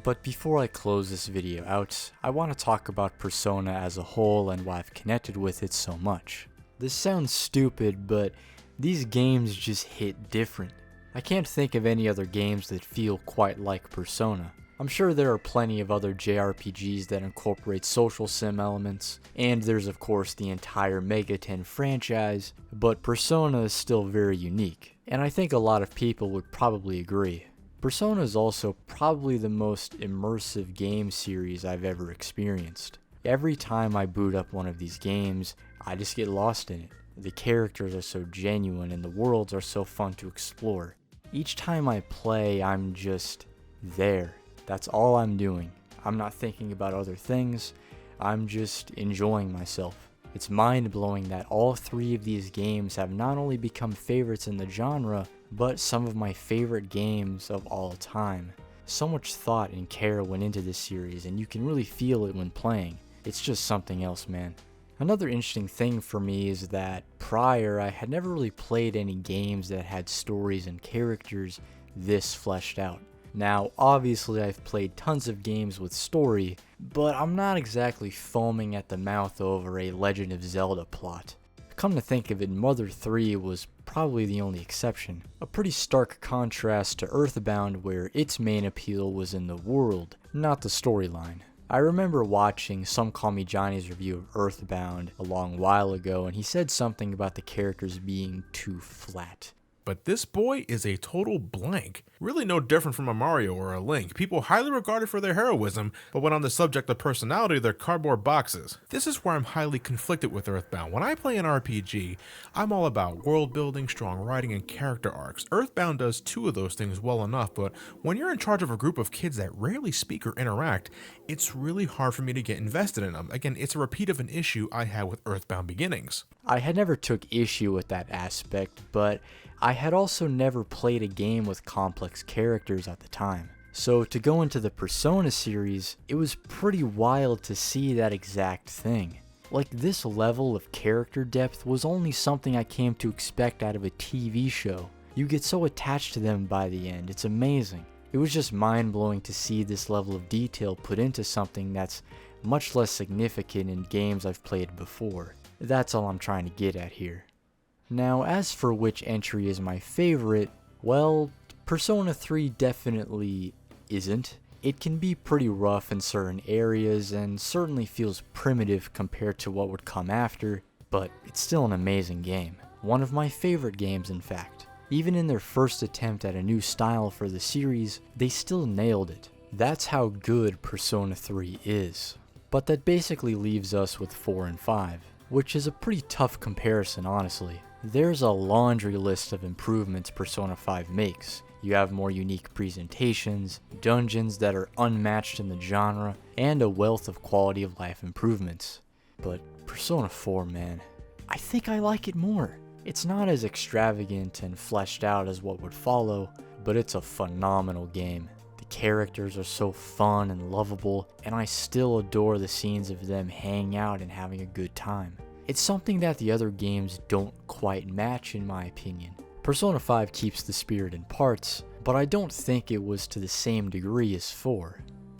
But before I close this video out, I want to talk about Persona as a whole and why I've connected with it so much. This sounds stupid, but these games just hit different. I can't think of any other games that feel quite like Persona. I'm sure there are plenty of other JRPGs that incorporate social sim elements, and there's of course the entire Mega 10 franchise, but Persona is still very unique, and I think a lot of people would probably agree. Persona is also probably the most immersive game series I've ever experienced. Every time I boot up one of these games, I just get lost in it. The characters are so genuine and the worlds are so fun to explore. Each time I play, I'm just there. That's all I'm doing. I'm not thinking about other things, I'm just enjoying myself. It's mind-blowing that all three of these games have not only become favorites in the genre, but some of my favorite games of all time. So much thought and care went into this series, and you can really feel it when playing. It's just something else, man. Another interesting thing for me is that prior, I had never really played any games that had stories and characters this fleshed out. Now, obviously I've played tons of games with story, but I'm not exactly foaming at the mouth over a Legend of Zelda plot. Come to think of it, Mother 3 was probably the only exception. A pretty stark contrast to Earthbound, where its main appeal was in the world, not the storyline. I remember watching Some Call Me Johnny's review of Earthbound a long while ago, and he said something about the characters being too flat. But this boy is a total blank. Really no different from a Mario or a Link. People highly regarded for their heroism, but when on the subject of personality, they're cardboard boxes. This is where I'm highly conflicted with Earthbound. When I play an RPG, I'm all about world building, strong writing, and character arcs. Earthbound does two of those things well enough, but when you're in charge of a group of kids that rarely speak or interact, it's really hard for me to get invested in them. Again, it's a repeat of an issue I had with Earthbound Beginnings. I had never took issue with that aspect, but I had also never played a game with complex characters at the time. So to go into the Persona series, it was pretty wild to see that exact thing. Like, this level of character depth was only something I came to expect out of a TV show. You get so attached to them by the end, it's amazing. It was just mind-blowing to see this level of detail put into something that's much less significant in games I've played before. That's all I'm trying to get at here. Now, as for which entry is my favorite, well, Persona 3 definitely isn't. It can be pretty rough in certain areas and certainly feels primitive compared to what would come after, but it's still an amazing game. One of my favorite games, in fact. Even in their first attempt at a new style for the series, they still nailed it. That's how good Persona 3 is. But that basically leaves us with 4 and 5, which is a pretty tough comparison, honestly. There's a laundry list of improvements Persona 5 makes. You have more unique presentations, dungeons that are unmatched in the genre, and a wealth of quality of life improvements. But Persona 4, man, I think I like it more. It's not as extravagant and fleshed out as what would follow, but it's a phenomenal game. The characters are so fun and lovable, and I still adore the scenes of them hanging out and having a good time. It's something that the other games don't quite match in my opinion. Persona 5 keeps the spirit in parts, but I don't think it was to the same degree as 4.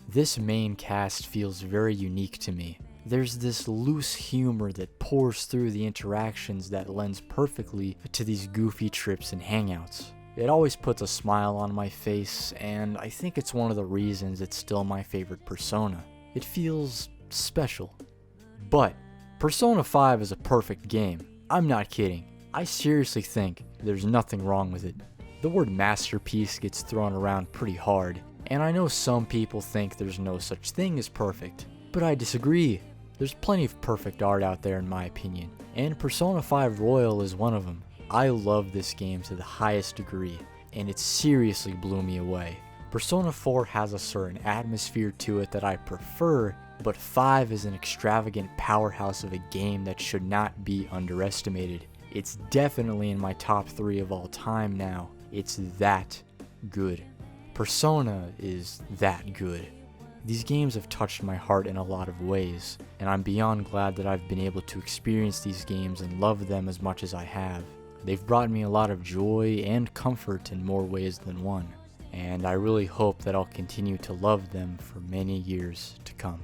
This main cast feels very unique to me. There's this loose humor that pours through the interactions that lends perfectly to these goofy trips and hangouts. It always puts a smile on my face, and I think it's one of the reasons it's still my favorite Persona. It feels special. But Persona 5 is a perfect game. I'm not kidding. I seriously think there's nothing wrong with it. The word masterpiece gets thrown around pretty hard, and I know some people think there's no such thing as perfect, but I disagree. There's plenty of perfect art out there in my opinion, and Persona 5 Royal is one of them. I love this game to the highest degree, and it seriously blew me away. Persona 4 has a certain atmosphere to it that I prefer, but 5 is an extravagant powerhouse of a game that should not be underestimated. It's definitely in my top 3 of all time now. It's that good. Persona is that good. These games have touched my heart in a lot of ways, and I'm beyond glad that I've been able to experience these games and love them as much as I have. They've brought me a lot of joy and comfort in more ways than one, and I really hope that I'll continue to love them for many years to come.